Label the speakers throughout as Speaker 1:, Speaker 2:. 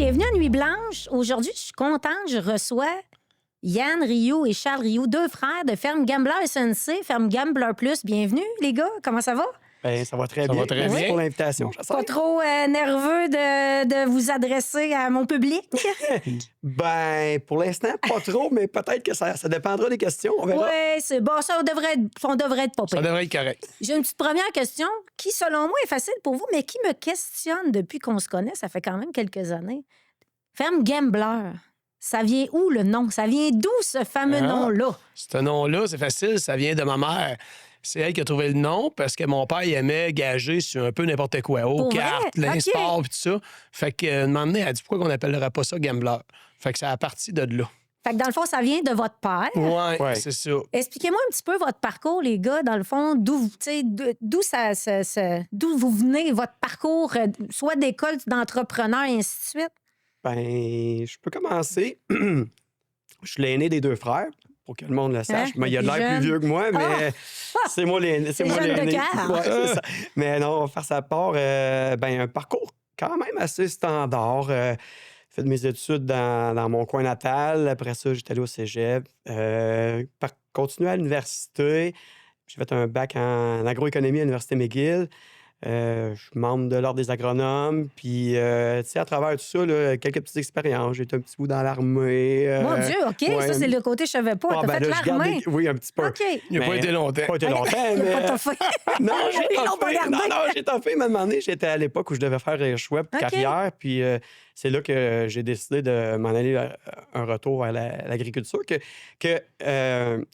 Speaker 1: bienvenue à Nuit Blanche. Aujourd'hui, je suis contente, je reçois Yann Rioux et Charles Rioux, deux frères de Ferme Gambler SNC, Ferme Gambler Plus. Bienvenue, les gars. Comment ça va?
Speaker 2: Bien, ça va très
Speaker 3: Ça
Speaker 2: bien.
Speaker 3: va très
Speaker 2: Merci
Speaker 3: bien.
Speaker 2: pour l'invitation.
Speaker 1: Pas trop nerveux de vous adresser à mon public?
Speaker 2: Ben, pour l'instant, pas trop, mais peut-être que ça dépendra des questions. On verra.
Speaker 1: Oui, c'est bon. Ça devrait être pas
Speaker 3: Ça
Speaker 1: pire.
Speaker 3: devrait être correct.
Speaker 1: J'ai une petite première question qui, selon moi, est facile pour vous, mais qui me questionne depuis qu'on se connaît. Ça fait quand même quelques années. Ferme Gambler, ça vient où le nom? Ça vient d'où ce fameux nom-là?
Speaker 3: Ce nom-là, c'est facile, ça vient de ma mère. C'est elle qui a trouvé le nom parce que mon père, il aimait gager sur un peu n'importe quoi. Aux
Speaker 1: Pour vrai?
Speaker 3: cartes,
Speaker 1: OK.
Speaker 3: l'insport, puis tout ça. Fait que, un moment donné, elle a dit pourquoi on n'appellerait pas ça Gambler? Fait que ça a parti de là.
Speaker 1: Fait que dans le fond, ça vient de votre père.
Speaker 3: Ouais. C'est ça.
Speaker 1: Expliquez-moi un petit peu votre parcours, les gars, dans le fond, d'où vous venez, votre parcours, soit d'école, d'entrepreneur, et ainsi de suite.
Speaker 2: Ben, je peux commencer. Je suis l'aîné des deux frères, pour que le monde le sache.
Speaker 1: Hein?
Speaker 2: Mais il a de l'air
Speaker 1: Jeune.
Speaker 2: plus vieux que moi, mais c'est moi l'aîné.
Speaker 1: C'est jeune de cœur.
Speaker 2: Ouais, c'est ça. Mais non, on va faire sa part. Ben, un parcours quand même assez standard. Fait de mes études dans mon coin natal. Après ça, j'étais allé au cégep. Continué à l'université. J'ai fait un bac en agroéconomie à l'Université McGill. Je suis membre de l'Ordre des agronomes. Puis, tu sais, à travers tout ça, là, quelques petites expériences. J'ai été un petit bout dans l'armée.
Speaker 1: Mon Dieu, OK,
Speaker 2: ouais.
Speaker 1: ça, c'est le côté que je savais pas.
Speaker 2: Ah,
Speaker 1: T'as
Speaker 2: ben
Speaker 1: fait
Speaker 2: là, je garde
Speaker 1: l'armée.
Speaker 2: Oui, un petit peu.
Speaker 1: OK.
Speaker 3: Il n'a pas
Speaker 2: Mais-
Speaker 3: été longtemps.
Speaker 2: Pas été longtemps,
Speaker 1: Il
Speaker 2: mais...
Speaker 1: a pas toffé.
Speaker 2: Non, j'ai
Speaker 1: Ils l'ont pas
Speaker 2: toffé.
Speaker 1: gardé.
Speaker 2: Non, j'ai toffé. Mais à un moment donné, j'étais à l'époque où je devais faire un choix de
Speaker 1: OK.
Speaker 2: carrière. Puis c'est là que j'ai décidé de m'en aller un retour vers l'agriculture. Je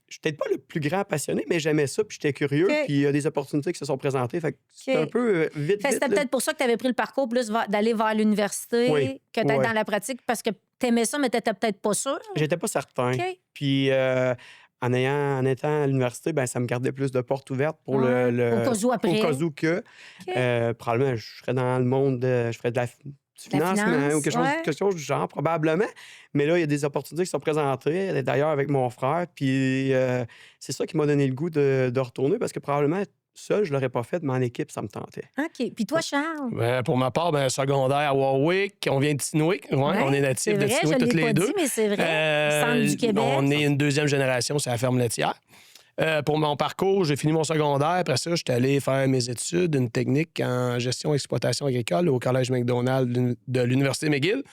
Speaker 2: suis peut-être pas le plus grand passionné, mais j'aimais ça. Puis j'étais curieux.
Speaker 1: OK.
Speaker 2: Puis il y a des opportunités qui se sont présentées. Fait que c'était
Speaker 1: OK.
Speaker 2: un peu vite.
Speaker 1: Fait que c'était
Speaker 2: là.
Speaker 1: peut-être pour ça que tu avais pris le parcours plus d'aller vers l'université
Speaker 2: Oui,
Speaker 1: que d'être
Speaker 2: ouais.
Speaker 1: dans la pratique parce que t'aimais ça, mais t'étais peut-être pas sûr.
Speaker 2: J'étais pas certain.
Speaker 1: OK.
Speaker 2: Puis en étant à l'université, ben, ça me gardait plus de portes ouvertes pour
Speaker 1: Ouais, au cas où après.
Speaker 2: Au cas où que.
Speaker 1: OK.
Speaker 2: Probablement, je serais dans le monde, je ferais du
Speaker 1: La
Speaker 2: financement
Speaker 1: finance,
Speaker 2: ou quelque chose du genre, probablement. Mais là, il y a des opportunités qui sont présentées, d'ailleurs avec mon frère. Puis c'est ça qui m'a donné le goût de retourner parce que probablement, seul, je l'aurais pas fait, mais en équipe, ça me tentait.
Speaker 1: OK. Puis toi, Charles?
Speaker 3: Ben, pour ma part, secondaire à Warwick, on vient de Tinwick. Ouais, on est natifs de
Speaker 1: c'est vrai,
Speaker 3: Tinwick
Speaker 1: je
Speaker 3: toutes
Speaker 1: l'ai
Speaker 3: les
Speaker 1: pas
Speaker 3: deux.
Speaker 1: dit, mais c'est vrai. Centre du Québec.
Speaker 3: On est une deuxième génération, c'est la ferme laitière. Pour mon parcours, j'ai fini mon secondaire. Après ça, j'étais allé faire mes études, une technique en gestion et exploitation agricole au Collège McDonald de l'Université McGill.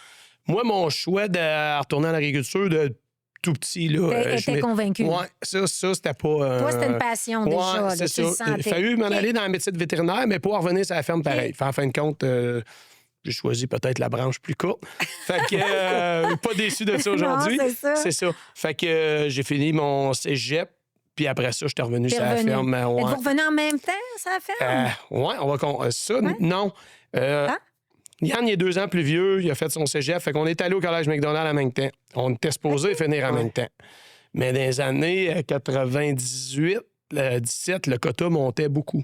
Speaker 3: Moi, mon choix de retourner en agriculture de tout petit, là...
Speaker 1: T'étais convaincu.
Speaker 3: Oui, ça, c'était pas...
Speaker 1: Toi, c'était une passion déjà.
Speaker 3: Ouais,
Speaker 1: là,
Speaker 3: c'est
Speaker 1: tu le
Speaker 3: ça.
Speaker 1: sentais.
Speaker 3: Il a fallu m'en
Speaker 1: OK.
Speaker 3: aller dans la médecine vétérinaire, mais pour revenir sur la ferme pareil.
Speaker 1: OK.
Speaker 3: En fin de compte, j'ai choisi peut-être la branche plus courte. Fait que pas déçu de ça aujourd'hui.
Speaker 1: Non, c'est ça.
Speaker 3: C'est ça. Fait que j'ai fini mon cégep, puis après ça, j'étais revenu
Speaker 1: T'es
Speaker 3: sur la
Speaker 1: revenu.
Speaker 3: ferme. Ouais.
Speaker 1: Êtes-vous revenu en même temps, ça a fait?
Speaker 3: Ouais, on va... ça,
Speaker 1: Ouais.
Speaker 3: non.
Speaker 1: Ah.
Speaker 3: Yann, il est 2 ans plus vieux, il a fait son cégep, fait qu'on est allé au Collège McDonald en même temps. On était supposé finir en même temps. Mais dans les années 98, 17, le quota montait beaucoup.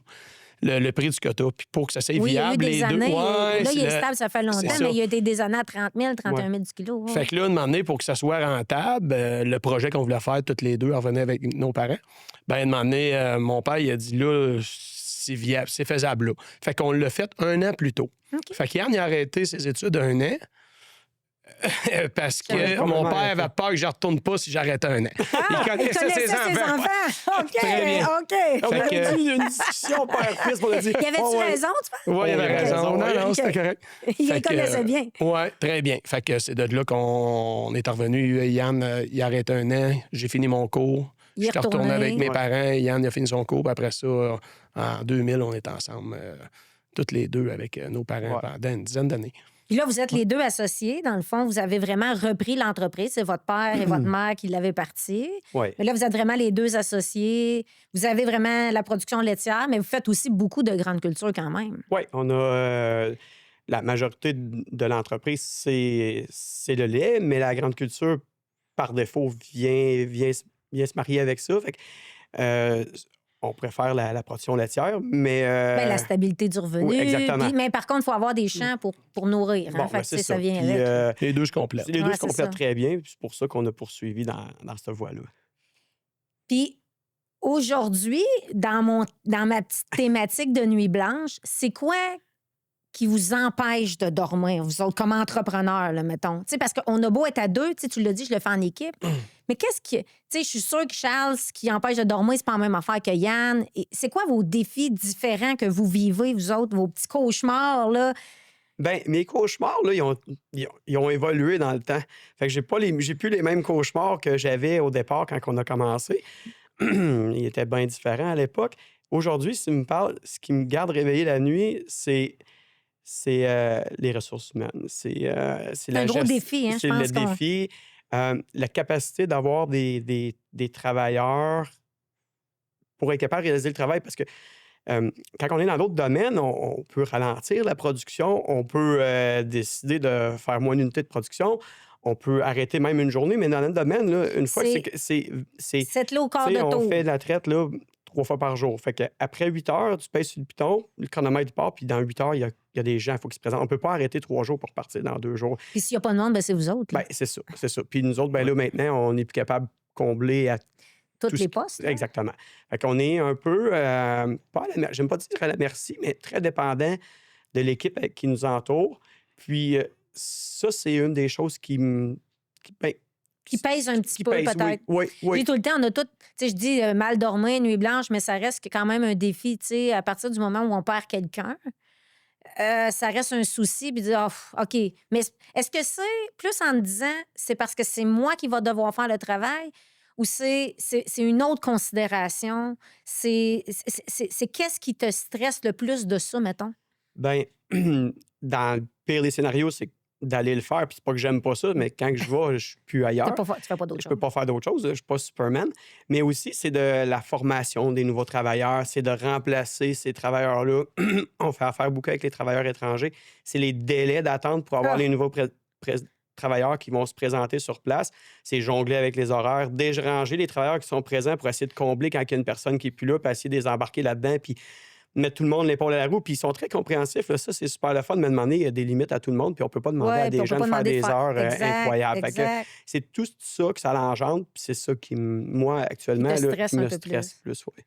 Speaker 3: Le prix du quota. Puis pour que ça soit
Speaker 1: Oui, il y a eu
Speaker 3: viable,
Speaker 1: des
Speaker 3: les
Speaker 1: années.
Speaker 3: deux... Ouais,
Speaker 1: là, il est
Speaker 3: c'est
Speaker 1: stable, ça fait longtemps,
Speaker 3: c'est ça.
Speaker 1: mais il y a été des années à 30 000, 31 000 du kilo. ouais.
Speaker 3: Fait que là, un moment donné, pour que ça soit rentable, le projet qu'on voulait faire toutes les deux, revenait avec nos parents. Ben, un moment donné, mon père, il a dit là, c'est viable, c'est faisable là. Fait qu'on l'a fait 1 an plus tôt.
Speaker 1: OK.
Speaker 3: Fait qu'Yann, il a arrêté ses études 1 an. Parce que
Speaker 2: Ouais,
Speaker 3: mon
Speaker 2: probablement
Speaker 3: père
Speaker 2: arrêté.
Speaker 3: avait peur que je ne retourne pas si j'arrêtais 1 an.
Speaker 1: Ah,
Speaker 3: il connaissait ses enfants.
Speaker 1: OK,
Speaker 3: Très bien.
Speaker 1: OK.
Speaker 2: On
Speaker 3: Fait
Speaker 2: a
Speaker 3: que-
Speaker 2: eu une discussion père-fils pour le dire.
Speaker 1: Y avait-tu
Speaker 2: Oh, ouais.
Speaker 1: raison, tu penses?
Speaker 3: Oui, il avait
Speaker 2: il avait
Speaker 3: raison.
Speaker 2: raison,
Speaker 3: Non,
Speaker 2: oui.
Speaker 3: non, c'était
Speaker 1: OK.
Speaker 3: correct.
Speaker 1: Il
Speaker 3: Fait
Speaker 1: les
Speaker 3: que,
Speaker 1: connaissait bien.
Speaker 3: Oui, très bien. Fait que c'est de là qu'on est revenu. Yann, il a arrêté 1 an. J'ai fini mon cours.
Speaker 1: Il est
Speaker 3: J'étais retourné
Speaker 1: retourné.
Speaker 3: avec mes
Speaker 2: Ouais.
Speaker 3: parents. Yann il a fini son cours. Puis après ça, en 2000, on est ensemble, toutes les deux, avec nos parents
Speaker 2: Ouais.
Speaker 3: pendant une dizaine d'années.
Speaker 1: Puis là, vous êtes les deux associés. Dans le fond, vous avez vraiment repris l'entreprise. C'est votre père et votre mère qui l'avaient parti.
Speaker 2: Oui.
Speaker 1: Mais là, vous êtes vraiment les deux associés. Vous avez vraiment la production laitière, mais vous faites aussi beaucoup de grandes cultures quand même.
Speaker 2: Oui, on a la majorité de l'entreprise, c'est le lait, mais la grande culture, par défaut, vient se marier avec ça. Fait que, on préfère la production laitière, mais...
Speaker 1: Ben, la stabilité du revenu.
Speaker 2: oui, exactement.
Speaker 1: Mais par contre, il faut avoir des champs pour nourrir. hein.
Speaker 2: Bon,
Speaker 1: Fait
Speaker 2: ben,
Speaker 1: que
Speaker 2: c'est
Speaker 1: ça
Speaker 2: ça.
Speaker 1: vient
Speaker 2: Puis,
Speaker 1: avec.
Speaker 3: Les deux se complètent.
Speaker 2: les deux
Speaker 1: Ouais,
Speaker 2: se
Speaker 1: c'est
Speaker 2: complètent
Speaker 1: ça.
Speaker 2: très bien, puis c'est pour ça qu'on a poursuivi dans cette voie-là.
Speaker 1: Puis aujourd'hui, dans ma petite thématique de Nuit Blanche, c'est quoi qui vous empêche de dormir, vous autres, comme entrepreneurs, là, mettons? Tu sais, parce qu'on a beau être à deux, tu sais, tu l'as dit, je le fais en équipe. Mais qu'est-ce qui. Tu sais, je suis sûre que Charles, ce qui empêche de dormir, c'est pas la même affaire que Yann. Et c'est quoi vos défis différents que vous vivez, vous autres, vos petits cauchemars, là?
Speaker 2: Ben, mes cauchemars, là, ils ont évolué dans le temps. Fait que j'ai plus les mêmes cauchemars que j'avais au départ quand on a commencé. Ils étaient bien différents à l'époque. Aujourd'hui, si tu me parles, ce qui me garde réveillé la nuit, c'est les ressources humaines. C'est
Speaker 1: un gros défi, hein, je
Speaker 2: c'est
Speaker 1: pense
Speaker 2: le défi. La capacité d'avoir des travailleurs pour être capable de réaliser le travail. Parce que quand on est dans d'autres domaines, on peut ralentir la production, on peut décider de faire moins d'unités de production, on peut arrêter même une journée, mais dans notre domaine, là, une fois que c'est...
Speaker 1: C'est-le au quart
Speaker 2: Tu
Speaker 1: de
Speaker 2: sais, on
Speaker 1: tour.
Speaker 2: fait de la traite là, 3 fois par jour. Fait qu'après 8 heures, tu pèses sur le piton, le chronomètre part, puis dans 8 heures, il y a des gens, il faut qu'ils se présentent. On peut pas arrêter 3 jours pour partir dans 2 jours.
Speaker 1: Puis s'il n'y a pas de monde, ben c'est vous autres, là.
Speaker 2: Ben, c'est ça, c'est ça. Puis nous autres, ben là, maintenant, on n'est plus capable de combler à
Speaker 1: Toutes
Speaker 2: tout
Speaker 1: les
Speaker 2: ce
Speaker 1: postes, là.
Speaker 2: Exactement. Fait qu'on est un peu, pas j'aime pas dire à la merci, mais très dépendant de l'équipe qui nous entoure. Puis ça, c'est une des choses
Speaker 1: Qui pèse un petit
Speaker 2: qui
Speaker 1: peu,
Speaker 2: pèse,
Speaker 1: peut-être.
Speaker 2: oui,
Speaker 1: Je
Speaker 2: oui.
Speaker 1: dis tout le temps, on a tout, tu sais, je dis mal dormir, nuit blanche, mais ça reste quand même un défi, tu sais, à partir du moment où on perd quelqu'un. Ça reste un souci, puis dire, ah, OK. Mais est-ce que c'est plus en me disant, c'est parce que c'est moi qui va devoir faire le travail, ou c'est une autre considération? C'est qu'est-ce qui te stresse le plus de ça, mettons?
Speaker 2: Ben, dans le pire des scénarios, c'est d'aller le faire. Puis c'est pas que j'aime pas ça, mais quand je vais, je suis plus ailleurs.
Speaker 1: Tu fais pas d'autre
Speaker 2: Je peux
Speaker 1: chose.
Speaker 2: pas faire d'autre chose. Je suis pas Superman. Mais aussi, c'est de la formation des nouveaux travailleurs. C'est de remplacer ces travailleurs-là. On fait affaire beaucoup avec les travailleurs étrangers. C'est les délais d'attente pour avoir
Speaker 1: Ah.
Speaker 2: les nouveaux travailleurs qui vont se présenter sur place. C'est jongler avec les horaires, déranger les travailleurs qui sont présents pour essayer de combler quand il y a une personne qui est plus là, puis essayer de les embarquer là-dedans, puis mettre tout le monde l'épaule à la roue. Puis ils sont très compréhensifs. Là. Ça, c'est super le fun. Mais demander, il y a des limites à tout le monde. Puis on peut pas demander à des gens de faire des heures incroyables. Fait que
Speaker 1: Exact.
Speaker 2: c'est tout ça que ça l'engendre. Puis c'est ça qui, moi, actuellement,
Speaker 1: Qui te
Speaker 2: là,
Speaker 1: stresse
Speaker 2: qui
Speaker 1: un
Speaker 2: me
Speaker 1: peu
Speaker 2: stresse plus. Ouais.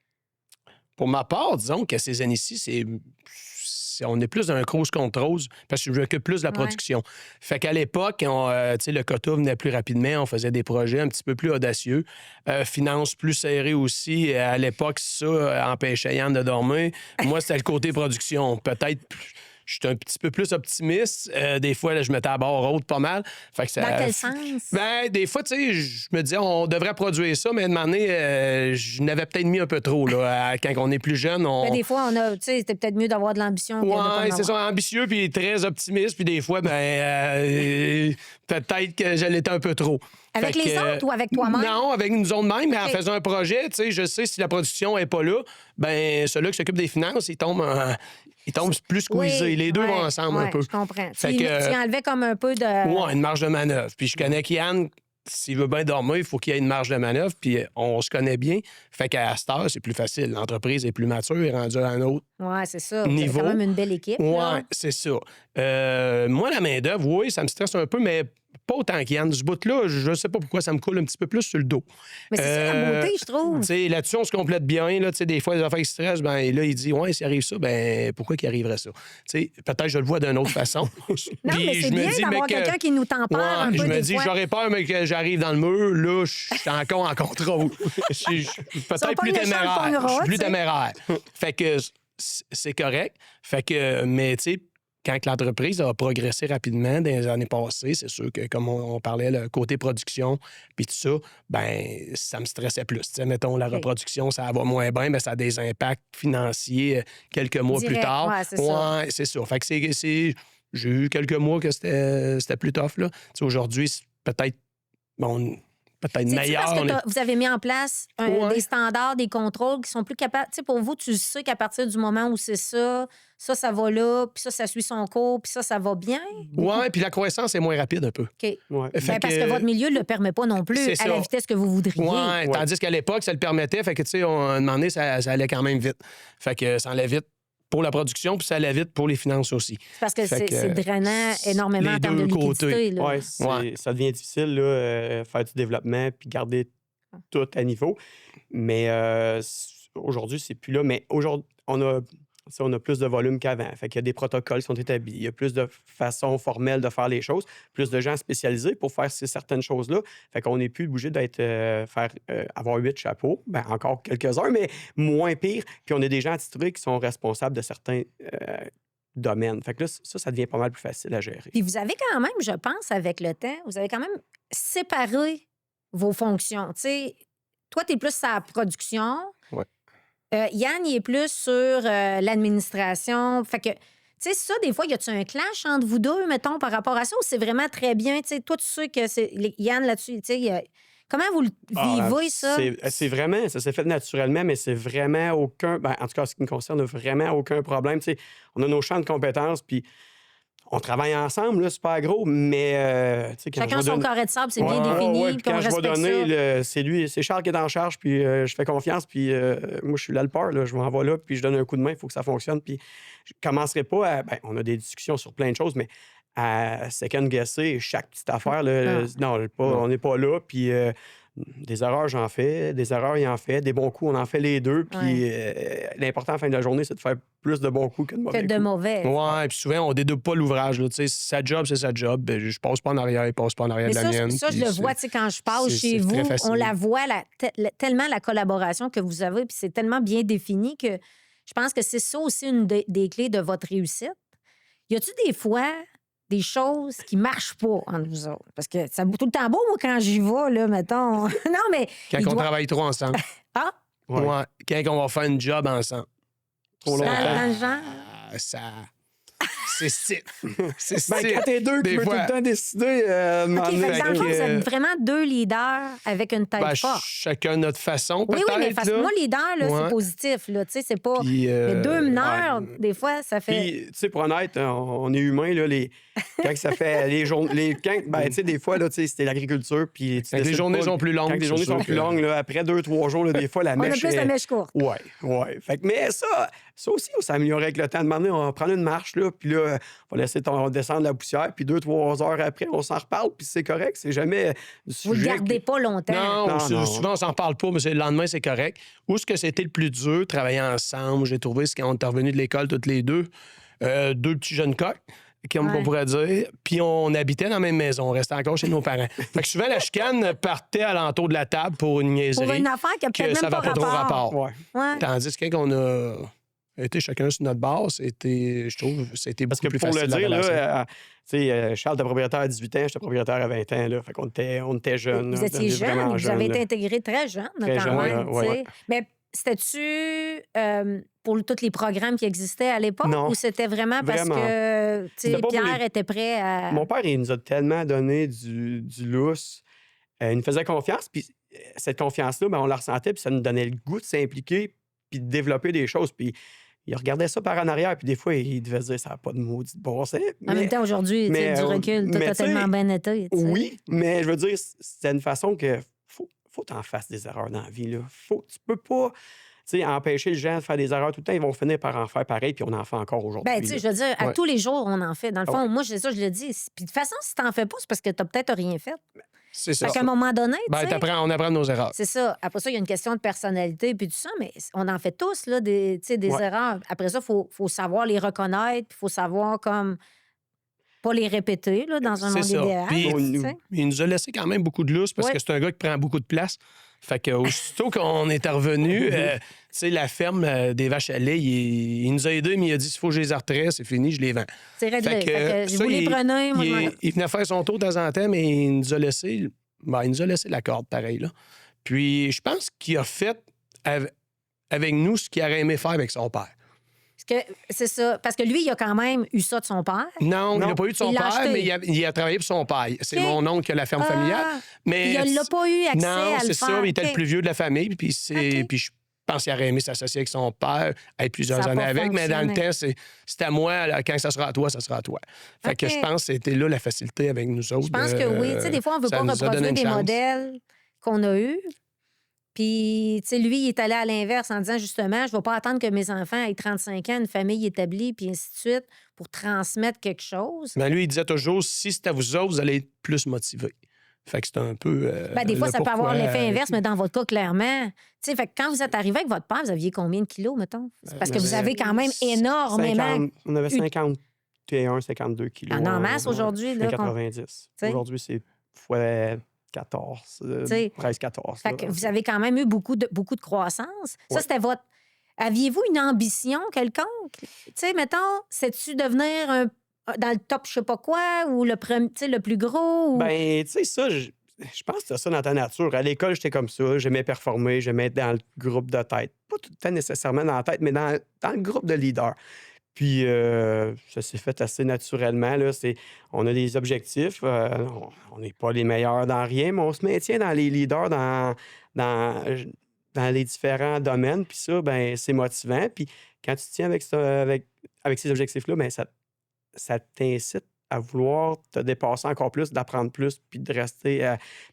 Speaker 3: Pour ma part, disons que ces années-ci, on est plus dans un cruise control parce que je m'occupe plus de la
Speaker 1: Ouais.
Speaker 3: production. Fait qu'à l'époque, tu sais, le quota venait plus rapidement, on faisait des projets un petit peu plus audacieux. Finances plus serrées aussi. À l'époque, ça empêchait Yann de dormir. Moi, c'était le côté production. Peut-être je suis un petit peu plus optimiste. Des fois, là, je mettais à bord haute pas mal. Fait que ça,
Speaker 1: Dans quel sens?
Speaker 3: Ben, des fois, tu sais, je me disais, on devrait produire ça, mais à un moment donné, je n'avais peut-être mis un peu trop. Là, quand on est plus jeune,
Speaker 1: Ben, des fois, tu sais, c'était peut-être mieux d'avoir de l'ambition que de pas en
Speaker 3: Ouais, c'est ça,
Speaker 1: avoir.
Speaker 3: ambitieux puis très optimiste. Puis des fois, peut-être que je l'étais un peu trop.
Speaker 1: Avec
Speaker 3: Fait
Speaker 1: les
Speaker 3: que,
Speaker 1: autres ou avec toi-même?
Speaker 3: Non, avec nous autres mêmes, mais en
Speaker 1: OK.
Speaker 3: faisant un projet, tu sais, je sais si la production n'est pas là, ben celui qui s'occupe des finances, il tombe plus squeezé.
Speaker 1: Oui,
Speaker 3: Les deux
Speaker 1: ouais,
Speaker 3: vont ensemble un
Speaker 1: ouais,
Speaker 3: peu.
Speaker 1: je comprends.
Speaker 3: Fait
Speaker 1: Tu
Speaker 3: que-
Speaker 1: enlevais comme un peu de...
Speaker 3: Ouais, une marge de manœuvre. Puis je connais Kian, s'il veut bien dormir, il faut qu'il y ait une marge de manœuvre, puis on se connaît bien. Fait qu'à cette heure, c'est plus facile. L'entreprise est plus mature, est rendue à un autre.
Speaker 1: Ouais, c'est ça. Vous avez
Speaker 3: Niveau.
Speaker 1: quand même une belle équipe. là.
Speaker 3: Ouais, c'est ça. Moi, la main-d'œuvre, oui, ça me stresse un peu, mais pas autant qu'Yann. Ce bout-là, je sais pas pourquoi ça me coule un petit peu plus sur le dos.
Speaker 1: Mais c'est ça la beauté, je trouve.
Speaker 3: Tu sais, là-dessus, on se complète bien. Là, tu sais, des fois, les affaires qui stressent, ben là, il dit, ouais, s'il arrive ça, ben pourquoi qu'il arriverait ça? Tu sais, peut-être que je le vois d'une autre façon.
Speaker 1: Non,
Speaker 3: Puis
Speaker 1: mais c'est
Speaker 3: je me
Speaker 1: bien
Speaker 3: dis,
Speaker 1: d'avoir
Speaker 3: mais que-
Speaker 1: quelqu'un qui nous tempère un
Speaker 3: Ouais,
Speaker 1: peu
Speaker 3: je me
Speaker 1: des
Speaker 3: dis,
Speaker 1: fois.
Speaker 3: j'aurais peur, mais que j'arrive dans le mur. Là, je suis encore en contrôle. Je suis
Speaker 1: Si on
Speaker 3: peut-être plus
Speaker 1: pogne le champ, on
Speaker 3: téméraire.
Speaker 1: pognera,
Speaker 3: Je suis plus
Speaker 1: tu sais.
Speaker 3: téméraire. Fait que c'est correct. Fait que, mais tu sais, quand l'entreprise a progressé rapidement dans les années passées, c'est sûr que, comme on parlait, le côté production, puis tout ça, ben ça me stressait plus. Tu sais, mettons, la reproduction, ça va moins bien, mais ça a des impacts financiers quelques mois plus
Speaker 1: Direct,
Speaker 3: tard.
Speaker 1: ouais, c'est ça.
Speaker 3: Ouais, c'est ça. Fait que j'ai eu quelques mois que c'était plus tough, là. Tu sais, aujourd'hui, c'est peut-être
Speaker 1: C'est-tu
Speaker 3: meilleur.
Speaker 1: parce que
Speaker 3: on est-
Speaker 1: vous avez mis en place
Speaker 3: Ouais.
Speaker 1: des standards, des contrôles qui sont plus capables. Tu sais, pour vous, tu sais qu'à partir du moment où c'est ça va là, puis ça suit son cours, puis ça va bien.
Speaker 3: Ouais, puis la croissance est moins rapide un peu.
Speaker 1: OK.
Speaker 2: Ouais.
Speaker 3: Fait
Speaker 1: Ben, parce que votre milieu ne le permet pas non plus
Speaker 3: C'est
Speaker 1: à la
Speaker 3: ça.
Speaker 1: vitesse que vous voudriez.
Speaker 3: Ouais, tandis qu'à l'époque, ça le permettait. Fait que, tu sais, on a demandé, ça allait quand même vite. Fait que ça allait vite pour la production, puis ça allait vite pour les finances aussi.
Speaker 1: C'est parce que
Speaker 3: Fait que,
Speaker 1: c'est drainant énormément
Speaker 3: les
Speaker 1: en termes de
Speaker 3: deux
Speaker 1: liquidité.
Speaker 3: côtés.
Speaker 1: Là.
Speaker 2: Ouais,
Speaker 3: Ouais.
Speaker 2: ça devient difficile, là, faire du développement puis garder tout à niveau. Mais aujourd'hui, c'est plus là. Mais aujourd'hui, on a on a plus de volume qu'avant. Fait qu'il y a des protocoles qui sont établis. Il y a plus de façons formelles de faire les choses, plus de gens spécialisés pour faire certaines choses-là. Fait qu'on n'est plus obligé avoir 8 chapeaux. Ben, encore quelques-uns, mais moins pire. Puis on a des gens attitrés qui sont responsables de certains domaines. Fait que là, ça devient pas mal plus facile à gérer.
Speaker 1: Puis vous avez quand même, je pense, avec le temps, vous avez quand même séparé vos fonctions. Tu sais, toi, tu es plus sur la production.
Speaker 3: Ouais.
Speaker 1: Yann, il est plus sur l'administration. Fait que, tu sais, ça, des fois, y a-tu un clash entre vous deux, mettons, par rapport à ça, ou c'est vraiment très bien? Tu sais, toi, tu sais que c'est Yann là-dessus, tu sais, comment vous le vivez, ça?
Speaker 2: C'est vraiment, ça s'est fait naturellement, mais c'est vraiment aucun, ben, en tout cas, en ce qui me concerne, vraiment aucun problème. Tu sais, on a nos champs de compétences, puis on travaille ensemble, là, super gros, mais...
Speaker 1: Chacun son carré de sable, c'est bien défini,
Speaker 2: puis
Speaker 1: puis on
Speaker 2: quand je vais
Speaker 1: respecte
Speaker 2: donner, c'est Charles qui est en charge, puis je fais confiance, puis moi, je suis l'alpeur, là, je m'en vais là, puis je donne un coup de main, il faut que ça fonctionne, puis je commencerai pas à... Ben, on a des discussions sur plein de choses, mais à second-guesser chaque petite affaire, là, non, on n'est pas là, puis... des erreurs, j'en fais. Des erreurs, il en fait. Des bons coups, on en fait les deux. Puis l'important à la fin de la journée, c'est de faire plus de bons coups que de mauvais coups.
Speaker 3: Ouais, puis souvent, on dédouble pas l'ouvrage. Tu sais, sa job, c'est sa job. Ben, je passe pas en arrière, il passe pas en arrière de la mienne.
Speaker 1: Ça, je le vois, tu sais, quand je passe chez vous, on la voit, tellement la collaboration que vous avez, puis c'est tellement bien défini que je pense que c'est ça aussi une des clés de votre réussite. Y a-tu des fois des choses qui marchent pas entre vous autres? Parce que ça tout le temps beau, moi, quand j'y vais, là, mettons. Non, mais...
Speaker 3: Quand on travaille trop ensemble.
Speaker 1: Ah?
Speaker 3: Ouais. Quand on va faire une job ensemble.
Speaker 2: Trop longtemps.
Speaker 1: Dans le genre?
Speaker 3: Ça... C'est stiff. C'est
Speaker 2: Ben,
Speaker 3: stiff.
Speaker 2: quand t'es deux, tu peux tout le temps décider.
Speaker 1: OK, fait que dans le fond, vous êtes vraiment deux leaders avec une tête forte.
Speaker 3: Chacun notre façon,
Speaker 1: Oui,
Speaker 3: peut-être.
Speaker 1: mais parce que moi, leader, là, c'est positif. Là, tu sais, c'est pas... mais deux meneurs, des fois, ça fait...
Speaker 2: Puis, tu sais, pour honnête, on est humain, là, quand ça fait les journées... Ben, tu sais, des fois, là, tu sais, c'était l'agriculture, puis...
Speaker 3: Quand les journées sont plus longues.
Speaker 2: Quand les journées sont plus longues, là, après 2-3 jours, là, des fois, la mèche...
Speaker 1: On a plus la mèche courte.
Speaker 2: Ouais. Fait que, mais ça aussi, on s'est amélioré avec le temps. Demander, on va prendre une marche, là, puis là, on va laisser descendre la poussière, puis 2-3 heures après, on s'en reparle, puis c'est correct. C'est jamais...
Speaker 1: Vous ne le gardez pas longtemps.
Speaker 3: Non, souvent, on s'en parle pas, mais le lendemain, c'est correct. Où est-ce que c'était le plus dur, travailler ensemble? J'ai trouvé, c'est quand on est revenus de l'école toutes les deux, deux petits jeunes coqs, comme on pourrait dire, puis on habitait dans la même maison, on restait encore chez nos parents. Fait que souvent, la chicane partait alentour de la table pour une niaiserie.
Speaker 1: Pour une affaire qui a peut-être même pas
Speaker 3: trop rapport.
Speaker 2: Ouais.
Speaker 3: Tandis que quand on a été chacun sur notre base, je trouve, c'était beaucoup plus facile.
Speaker 2: Parce que pour le dire, là, tu sais, Charles était propriétaire à 18 ans, j'étais propriétaire à 20 ans, là. Fait qu'on était jeunes.
Speaker 1: Vous étiez jeunes, vous avez été intégrés très jeunes, quand même.
Speaker 2: Ouais.
Speaker 1: Mais c'était-tu pour tous les programmes qui existaient à l'époque ou c'était vraiment parce que Pierre était prêt à...
Speaker 2: Mon père, il nous a tellement donné du lousse. Il nous faisait confiance, puis cette confiance-là, ben, on la ressentait, puis ça nous donnait le goût de s'impliquer puis de développer des choses. Puis il regardait ça par en arrière, puis des fois, il devait se dire, ça n'a pas de maudit bon sens.
Speaker 1: En même temps, aujourd'hui, du recul, tout a tellement bien été.
Speaker 2: Oui, mais je veux dire, c'est une façon que faut t'en fasses des erreurs dans la vie. Là. Tu peux pas empêcher les gens de faire des erreurs tout le temps. Ils vont finir par en faire pareil, puis on en fait encore aujourd'hui.
Speaker 1: Ben, tu sais, je veux dire, à tous les jours, on en fait. Dans le fond, moi, c'est ça, je le dis. Puis de toute façon, si t'en fais pas, c'est parce que t'as peut-être rien fait.
Speaker 3: C'est ça.
Speaker 1: Fait qu'à un moment donné,
Speaker 3: on apprend nos erreurs.
Speaker 1: C'est ça. Après ça, il y a une question de personnalité puis tout ça, mais on en fait tous, là, des erreurs. Après ça, il faut savoir les reconnaître, puis il faut savoir comme pas les répéter là, dans un monde idéal.
Speaker 3: Puis, il nous a laissé quand même beaucoup de lousse parce que c'est un gars qui prend beaucoup de place. Fait que aussitôt qu'on est revenu, tu sais, la ferme des vaches à lait, il nous a aidés, mais il a dit, s'il faut que je les retraite, c'est fini, je les vends.
Speaker 1: C'est réglé. Fait que vous les prenez, moi,
Speaker 3: il venait faire son tour de temps en temps, mais il nous a laissé la corde, pareil, là. Puis je pense qu'il a fait avec nous ce qu'il aurait aimé faire avec son père.
Speaker 1: C'est ça. Parce que lui, il a quand même eu ça de son père.
Speaker 3: Non, il n'a pas eu de son père, mais il a travaillé pour son père. C'est mon oncle qui a la ferme familiale. Mais
Speaker 1: il n'a pas eu accès à le faire.
Speaker 3: Non, c'est ça. Il était le plus vieux de la famille. Puis je pense qu'il aurait aimé s'associer avec son père, être plusieurs années avec. Mais dans le temps, c'est à moi. Là, quand ça sera à toi, ça sera à toi. Fait que je pense que c'était là la facilité avec nous autres.
Speaker 1: Je pense que oui. Tu sais, des fois, on ne veut pas reproduire des modèles qu'on a eus. Puis, tu sais, lui, il est allé à l'inverse en disant, justement, je ne vais pas attendre que mes enfants aient 35 ans, une famille établie, puis ainsi de suite, pour transmettre quelque chose.
Speaker 3: Mais lui, il disait toujours, si c'est à vous autres, vous allez être plus motivés. Fait que c'est un peu.
Speaker 1: Des fois,
Speaker 3: le
Speaker 1: ça peut avoir
Speaker 3: pourquoi,
Speaker 1: l'effet inverse, mais dans votre cas, clairement. Tu sais, fait que quand vous êtes arrivé avec votre père, vous aviez combien de kilos, mettons? Parce que
Speaker 2: On
Speaker 1: vous
Speaker 2: avait
Speaker 1: avez quand même énormément.
Speaker 2: on avait 51, 52 kilos.
Speaker 1: Il y en a en masse aujourd'hui,
Speaker 2: Je
Speaker 1: là,
Speaker 2: fais 90.
Speaker 1: sais.
Speaker 2: Aujourd'hui, c'est fois 14,
Speaker 1: sais.
Speaker 2: presque 14.
Speaker 1: Fait
Speaker 2: là.
Speaker 1: que vous avez quand même eu beaucoup de croissance. Ça,
Speaker 2: Ouais.
Speaker 1: c'était votre. Aviez-vous une ambition quelconque? Tu sais, mettons, c'est-tu devenir dans le top je sais pas quoi ou le plus gros? Ou...
Speaker 2: Ben, tu sais, ça, je pense que c'est ça dans ta nature. À l'école, j'étais comme ça. J'aimais performer, j'aimais être dans le groupe de tête. Pas tout le temps nécessairement dans la tête, mais dans le groupe de leaders. Puis, ça s'est fait assez naturellement. Là. On a des objectifs. On n'est pas les meilleurs dans rien, mais on se maintient dans les leaders dans les différents domaines. Puis ça, ben, c'est motivant. Puis quand tu tiens avec ces objectifs-là, ben, ça t'incite à vouloir te dépasser encore plus, d'apprendre plus, puis de rester...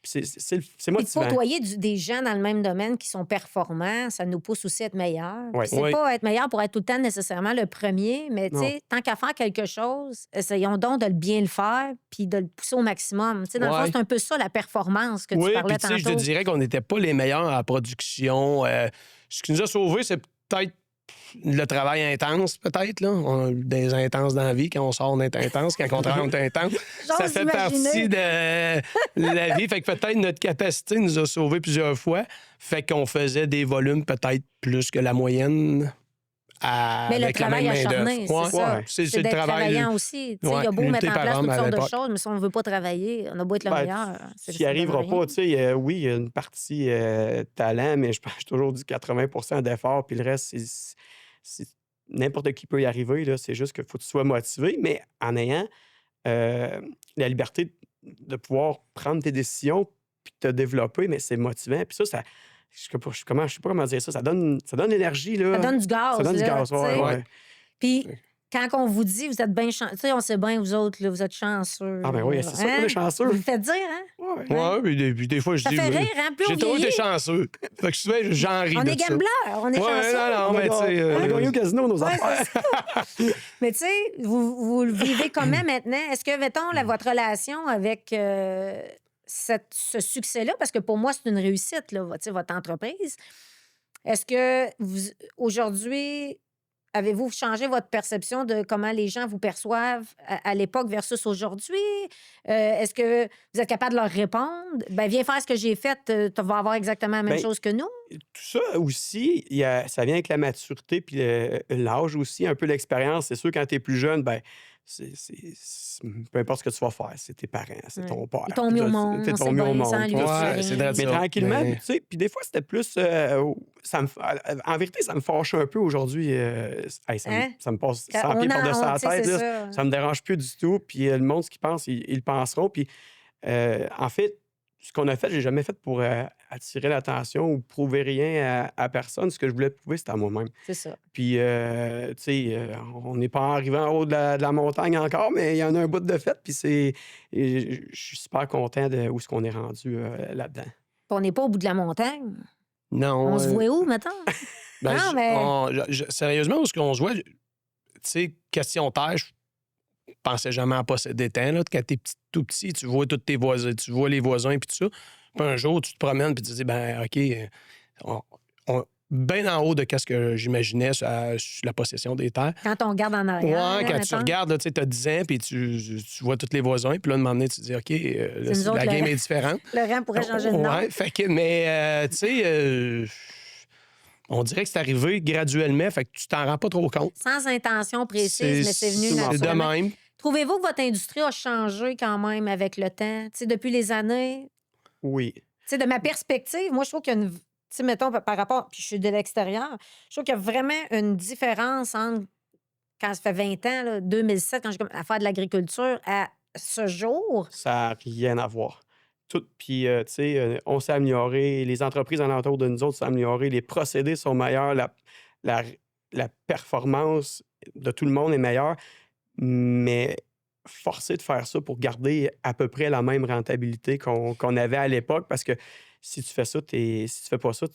Speaker 2: puis c'est
Speaker 1: Puis de
Speaker 2: motivant.
Speaker 1: côtoyer des gens dans le même domaine qui sont performants, ça nous pousse aussi à être meilleurs.
Speaker 2: Ouais.
Speaker 1: Puis c'est
Speaker 3: Oui.
Speaker 1: pas être meilleur pour être tout le temps nécessairement le premier, mais tu
Speaker 2: Non.
Speaker 1: sais, tant qu'à faire quelque chose, essayons donc de bien le faire puis de le pousser au maximum. Tu sais, dans le fond,
Speaker 3: Ouais.
Speaker 1: c'est un peu ça, la performance que tu
Speaker 3: Oui,
Speaker 1: parlais
Speaker 3: puis tu sais, je te
Speaker 1: tantôt.
Speaker 3: dirais qu'on n'était pas les meilleurs en production. Ce qui nous a sauvés, c'est peut-être le travail intense, peut-être. Là. On a eu des intenses dans la vie. Quand on sort, on est intense. Quand on travaille, on est intense. Ça
Speaker 1: J'ose
Speaker 3: fait
Speaker 1: imaginer.
Speaker 3: partie de la vie. Fait que peut-être notre capacité nous a sauvés plusieurs fois. Fait qu'on faisait des volumes peut-être plus que la moyenne.
Speaker 1: Mais le
Speaker 3: avec la
Speaker 1: travail
Speaker 3: même main-d'œuvre.
Speaker 1: acharné,
Speaker 3: Ouais,
Speaker 1: c'est ça.
Speaker 3: ouais. C'est
Speaker 1: C'est
Speaker 3: le
Speaker 1: d'être
Speaker 3: travail.
Speaker 1: travaillant aussi. Tu sais,
Speaker 3: Ouais,
Speaker 1: il y a beau
Speaker 3: l'unité
Speaker 1: mettre en
Speaker 3: par
Speaker 1: place
Speaker 3: homme
Speaker 1: toutes
Speaker 3: à
Speaker 1: sortes de
Speaker 3: l'époque.
Speaker 1: choses, mais si on ne veut pas travailler, on a beau être le
Speaker 2: Ben,
Speaker 1: meilleur.
Speaker 2: tu n'y arriveras pas. Tu sais, oui, il y a une partie talent, mais je pense j'ai toujours dit 80 d'effort, puis le reste, n'importe qui peut y arriver. Là. C'est juste qu'il faut que tu sois motivé, mais en ayant la liberté de pouvoir prendre tes décisions puis te développer, mais c'est motivant. Puis ça je sais pas comment dire ça, ça donne l'énergie. Là.
Speaker 1: Ça donne du gaz.
Speaker 2: Ça donne du
Speaker 1: là,
Speaker 2: gaz,
Speaker 1: tu sais.
Speaker 2: ouais.
Speaker 3: Ouais.
Speaker 1: Puis, quand on vous dit, vous êtes bien chanceux, tu sais, on sait bien, vous autres, là, vous êtes chanceux.
Speaker 2: Ah ben oui,
Speaker 1: là.
Speaker 2: c'est ça qu'on est chanceux.
Speaker 1: Vous le faites dire, hein?
Speaker 2: Ouais.
Speaker 3: Ouais, puis des fois, je
Speaker 1: Ça
Speaker 3: dis.
Speaker 1: fait rire, hein? Plus on
Speaker 3: J'ai toujours été
Speaker 1: vieillit,
Speaker 3: chanceux. Fait que souvent, j'en ris.
Speaker 1: on
Speaker 3: de
Speaker 1: est
Speaker 3: ça.
Speaker 1: gambler, on est
Speaker 3: Ouais,
Speaker 1: chanceux.
Speaker 3: non,
Speaker 2: On a
Speaker 3: mais tu sais.
Speaker 2: on a gagné au casino, nos
Speaker 1: Ouais,
Speaker 2: affaires.
Speaker 1: c'est ça. Mais tu sais, vous le vivez comment maintenant? Est-ce que, mettons, votre relation avec ce succès-là, parce que pour moi, c'est une réussite, là, votre entreprise, est-ce que aujourd'hui, avez-vous changé votre perception de comment les gens vous perçoivent à l'époque versus aujourd'hui? Est-ce que vous êtes capable de leur répondre? Ben, viens faire ce que j'ai fait, tu vas avoir exactement la même
Speaker 2: Ben,
Speaker 1: chose que nous.
Speaker 2: Tout ça aussi, ça vient avec la maturité puis l'âge aussi, un peu l'expérience. C'est sûr, quand tu es plus jeune, ben, peu importe ce que tu vas faire, c'est tes parents, c'est
Speaker 1: Ouais.
Speaker 2: ton père.
Speaker 1: Ils t'ont mis au monde,
Speaker 2: Ils
Speaker 1: on
Speaker 2: t'ont
Speaker 1: sait
Speaker 2: mis au
Speaker 1: bien,
Speaker 2: monde.
Speaker 1: sans lui
Speaker 2: puis là,
Speaker 1: dire
Speaker 3: Ouais,
Speaker 1: rien.
Speaker 3: c'est vrai.
Speaker 2: mais
Speaker 3: ça.
Speaker 2: tranquillement,
Speaker 3: Mais-
Speaker 2: tu sais, puis des fois, c'était plus... en vérité, ça me fâche un peu aujourd'hui. Hey,
Speaker 1: Hein?
Speaker 2: ça me passe
Speaker 1: Quand
Speaker 2: 100 pieds
Speaker 1: on a
Speaker 2: par-dessus la
Speaker 1: honte, tu sais,
Speaker 2: tête.
Speaker 1: c'est
Speaker 2: Là.
Speaker 1: ça.
Speaker 2: Ça me dérange plus du tout. Puis le monde, ce qu'ils pensent, ils le penseront. Puis en fait, ce qu'on a fait, j'ai jamais fait pour attirer l'attention ou prouver rien à personne. Ce que je voulais prouver, c'était à moi-même.
Speaker 1: C'est ça.
Speaker 2: Puis, tu sais, on n'est pas arrivé en haut de la montagne encore, mais il y en a un bout de fait. Puis je suis super content de où est-ce qu'on est rendu là-dedans.
Speaker 1: Puis on n'est pas au bout de la montagne.
Speaker 3: Non.
Speaker 1: On se voit où, mettons?
Speaker 3: Ben,
Speaker 1: Non, mais-
Speaker 3: sérieusement, où est-ce qu'on se voit? Tu sais, question terre, je pensais jamais à posséder temps. Là. Quand t'es tout petit, tu vois tous tes voisins, tu vois les voisins puis tout ça. Puis un jour, tu te promènes puis tu te dis, ben OK, bien en haut de ce que j'imaginais sur la possession des terres.
Speaker 1: Quand on regarde en arrière.
Speaker 3: Ouais,
Speaker 1: là,
Speaker 3: quand tu
Speaker 1: mettons.
Speaker 3: regardes, tu as 10 ans puis tu vois tous les voisins. Puis là, à un moment donné, tu te dis, OK, là,
Speaker 1: nous autres,
Speaker 3: la game est différente.
Speaker 1: Laurent pourrait changer de nom.
Speaker 3: Ouais, fait que, mais, tu sais, on dirait que c'est arrivé graduellement, fait que tu t'en rends pas trop compte.
Speaker 1: Sans intention précise, mais c'est venu
Speaker 3: C'est de
Speaker 1: naturellement.
Speaker 3: même.
Speaker 1: Trouvez-vous que votre industrie a changé quand même avec le temps? Tu sais, depuis les années?
Speaker 2: Oui.
Speaker 1: Tu sais, de ma perspective, moi, je trouve qu'il y a une... Tu sais, mettons, par rapport... Puis je suis de l'extérieur. Je trouve qu'il y a vraiment une différence entre quand ça fait 20 ans, là, 2007, quand j'ai commencé à faire de l'agriculture, à ce jour.
Speaker 2: Ça n'a rien à voir. Tout, puis, tu sais, on s'est amélioré, les entreprises alentour de nous autres s'est améliorées, les procédés sont meilleurs, la performance de tout le monde est meilleure, mais forcer de faire ça pour garder à peu près la même rentabilité qu'on avait à l'époque, parce que si tu fais ça, si tu fais pas ça,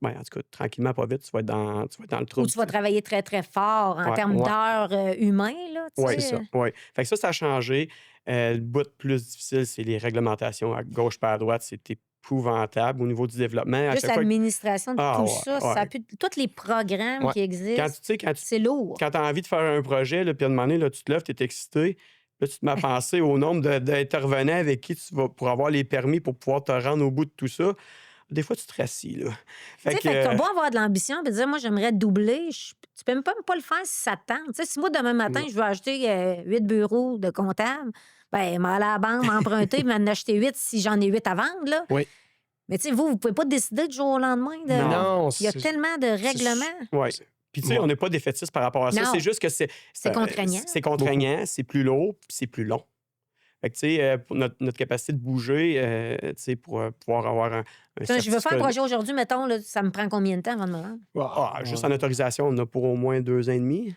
Speaker 2: ben, en tout cas, tranquillement, pas vite, tu vas être dans le
Speaker 1: Ou
Speaker 2: trouble.
Speaker 1: tu vas travailler très, très fort en
Speaker 2: Ouais.
Speaker 1: termes
Speaker 3: Ouais.
Speaker 1: d'heures humains, là, tu
Speaker 2: Oui,
Speaker 1: sais.
Speaker 3: C'est ça.
Speaker 2: oui. Fait que ça a changé. Le bout plus difficile, c'est les réglementations à gauche pas à droite. C'est épouvantable au niveau du développement. À
Speaker 1: Juste
Speaker 2: chaque fois que...
Speaker 1: l'administration de
Speaker 2: Ah
Speaker 1: tout
Speaker 2: ouais,
Speaker 1: ça, ça
Speaker 2: ouais.
Speaker 1: tous les programmes
Speaker 3: Ouais.
Speaker 1: qui existent,
Speaker 2: Quand tu
Speaker 1: c'est lourd.
Speaker 2: as envie de faire un projet, là, puis à un moment donné, là, tu te lèves, tu es excité. Là, tu te mets à penser au nombre d'intervenants avec qui tu vas pour avoir les permis pour pouvoir te rendre au bout de tout ça. Des fois, tu te rassis, là.
Speaker 1: Tu sais, fait que t'as beau avoir de l'ambition et dire, moi, j'aimerais doubler, tu peux même pas le faire si ça te tente. Tu sais, si moi, demain matin,
Speaker 3: Non.
Speaker 1: je veux acheter 8 bureaux de comptables, ben, m'aller à la banque, m'emprunter, m'en acheter 8 si j'en ai 8 à vendre, là.
Speaker 3: Oui.
Speaker 1: Mais tu sais, vous pouvez pas décider du jour au lendemain.
Speaker 3: Non,
Speaker 1: Il y a tellement de règlements.
Speaker 2: Oui. Puis, tu sais,
Speaker 3: Ouais.
Speaker 2: on n'est pas défaitiste par rapport à ça.
Speaker 1: Non.
Speaker 2: C'est juste que
Speaker 1: C'est contraignant.
Speaker 2: C'est contraignant, c'est plus lourd, puis c'est plus long. Fait que, tu sais, pour notre capacité de bouger, tu sais, pour pouvoir avoir un
Speaker 1: Tiens, je veux faire un
Speaker 2: certificat-
Speaker 1: projet aujourd'hui, mettons, là, ça me prend combien de temps avant de me rendre?
Speaker 2: Ah, juste en autorisation, on a pour au moins 2 ans et demi.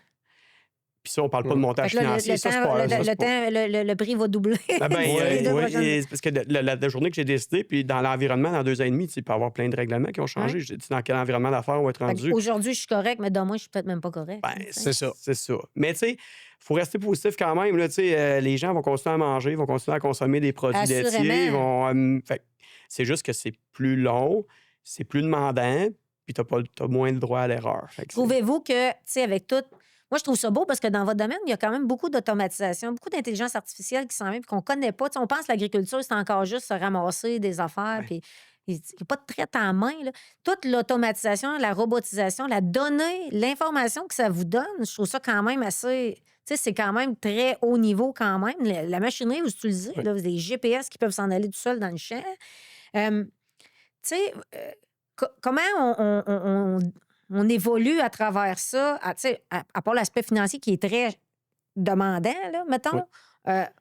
Speaker 2: Puis ça, on parle pas de montage
Speaker 1: Fait que là,
Speaker 2: financier. Ça, c'est pas... ça, c'est pas-
Speaker 1: le prix va doubler.
Speaker 2: Ah ben,
Speaker 1: Les deux prochaines-
Speaker 2: oui, parce que la journée que j'ai décidé, puis dans l'environnement, dans 2 ans et demi, tu sais, il peut y avoir plein de règlements qui ont changé. J'ai dit dans quel environnement d'affaires on va être
Speaker 1: Fait que
Speaker 2: rendu.
Speaker 1: aujourd'hui, je suis correct, mais demain, je suis peut-être même pas correct.
Speaker 2: Ben,
Speaker 1: tu sais.
Speaker 3: C'est ça.
Speaker 2: C'est ça. Mais tu sais, il faut rester positif quand même. Là, tu sais, les gens vont continuer à manger, vont continuer à consommer des produits
Speaker 1: Assurément.
Speaker 2: laitiers. Fait que c'est juste que c'est plus long, c'est plus demandant, puis t'as moins le droit à l'erreur. Fait que c'est-
Speaker 1: Trouvez-vous que, tu sais, avec tout. Moi, je trouve ça beau parce que dans votre domaine, il y a quand même beaucoup d'automatisation, beaucoup d'intelligence artificielle qui s'en vient, puis qu'on connaît pas. Tu sais, on pense que l'agriculture, c'est encore juste se ramasser des affaires, puis il n'y a pas de traite en main. Là. Toute l'automatisation, la robotisation, la donnée, l'information que ça vous donne, je trouve ça quand même assez. Tu sais, c'est quand même très haut niveau quand même. La machinerie que vous utilisez,
Speaker 3: Oui.
Speaker 1: là, des GPS qui peuvent s'en aller tout seuls dans le champ. Tu sais, comment on évolue à travers ça, tu sais, à part l'aspect financier qui est très demandant, là, mettons,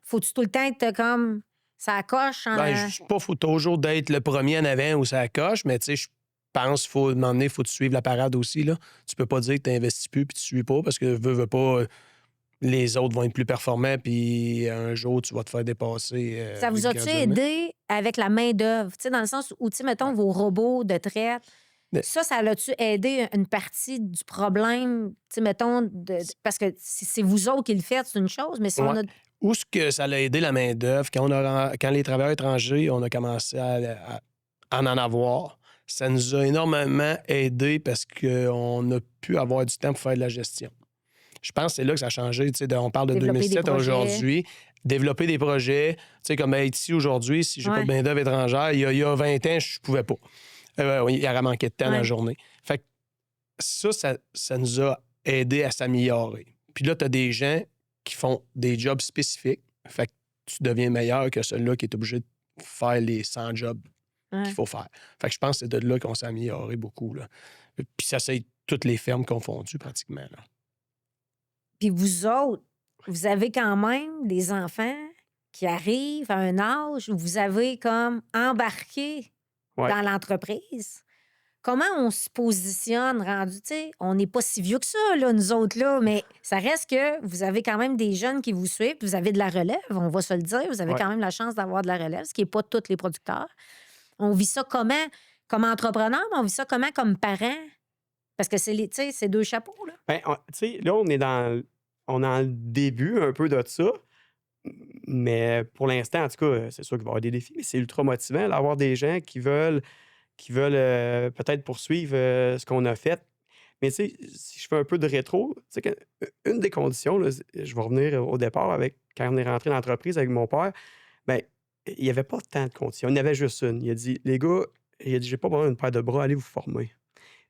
Speaker 1: faut-tu tout le temps être comme ça coche en
Speaker 3: Ben, je sais pas, faut toujours d'être le premier en avant où ça coche, mais tu sais, je pense qu'il faut demander, il faut que tu suives la parade aussi. Là. Tu peux pas dire que tu n'investis plus puis tu suis pas parce que veux pas, les autres vont être plus performants puis un jour, tu vas te faire dépasser.
Speaker 1: ça vous a-tu
Speaker 3: graduellement.
Speaker 1: aidé avec la main-d'œuvre? Tu sais, dans le sens où, tu sais, mettons, vos robots de traite,
Speaker 3: Mais-
Speaker 1: ça l'a-tu aidé une partie du problème? Tu sais, mettons, parce que si c'est vous autres qui le faites, c'est une chose, mais si on a.
Speaker 3: Où est-ce que ça l'a aidé la main-d'œuvre? Quand les travailleurs étrangers, on a commencé à en avoir, ça nous a énormément aidé parce qu'on a pu avoir du temps pour faire de la gestion. Je pense que c'est là que ça a changé. Tu sais, on parle de
Speaker 1: Développer des
Speaker 3: 2007 à
Speaker 1: projets.
Speaker 3: aujourd'hui. Développer des projets. Tu sais, comme ici aujourd'hui, si j'ai pas de main-d'œuvre étrangère, il y a 20 ans, je pouvais pas. Il aurait manqué de temps dans la journée. Fait que ça nous a aidé à s'améliorer. Puis là, tu as des gens qui font des jobs spécifiques. Fait que tu deviens meilleur que celui-là qui est obligé de faire les 100 jobs qu'il faut faire. Fait que je pense que c'est de là qu'on s'est amélioré beaucoup. Là. Puis ça, c'est toutes les fermes confondues pratiquement. Là.
Speaker 1: Puis vous autres, vous avez quand même des enfants qui arrivent à un âge où vous avez comme embarqué dans l'entreprise. Comment on se positionne rendu, tu sais, on n'est pas si vieux que ça, là, nous autres, là, mais ça reste que vous avez quand même des jeunes qui vous suivent, puis vous avez de la relève, on va se le dire, vous avez quand même la chance d'avoir de la relève, ce qui n'est pas tous les producteurs. On vit ça comment? Comme entrepreneur, mais on vit ça comment comme parent? Parce que c'est deux chapeaux, là.
Speaker 2: Ben, tu sais, là, on est dans le début un peu de ça. Mais pour l'instant, en tout cas, c'est sûr qu'il va y avoir des défis, mais c'est ultra motivant d'avoir des gens qui veulent peut-être poursuivre ce qu'on a fait. Mais tu sais, si je fais un peu de rétro, tu sais, une des conditions, là, je vais revenir au départ quand on est rentré dans l'entreprise avec mon père, ben il n'y avait pas tant de conditions. Il y en avait juste une. Il a dit, les gars, j'ai pas besoin d'une paire de bras, allez vous former.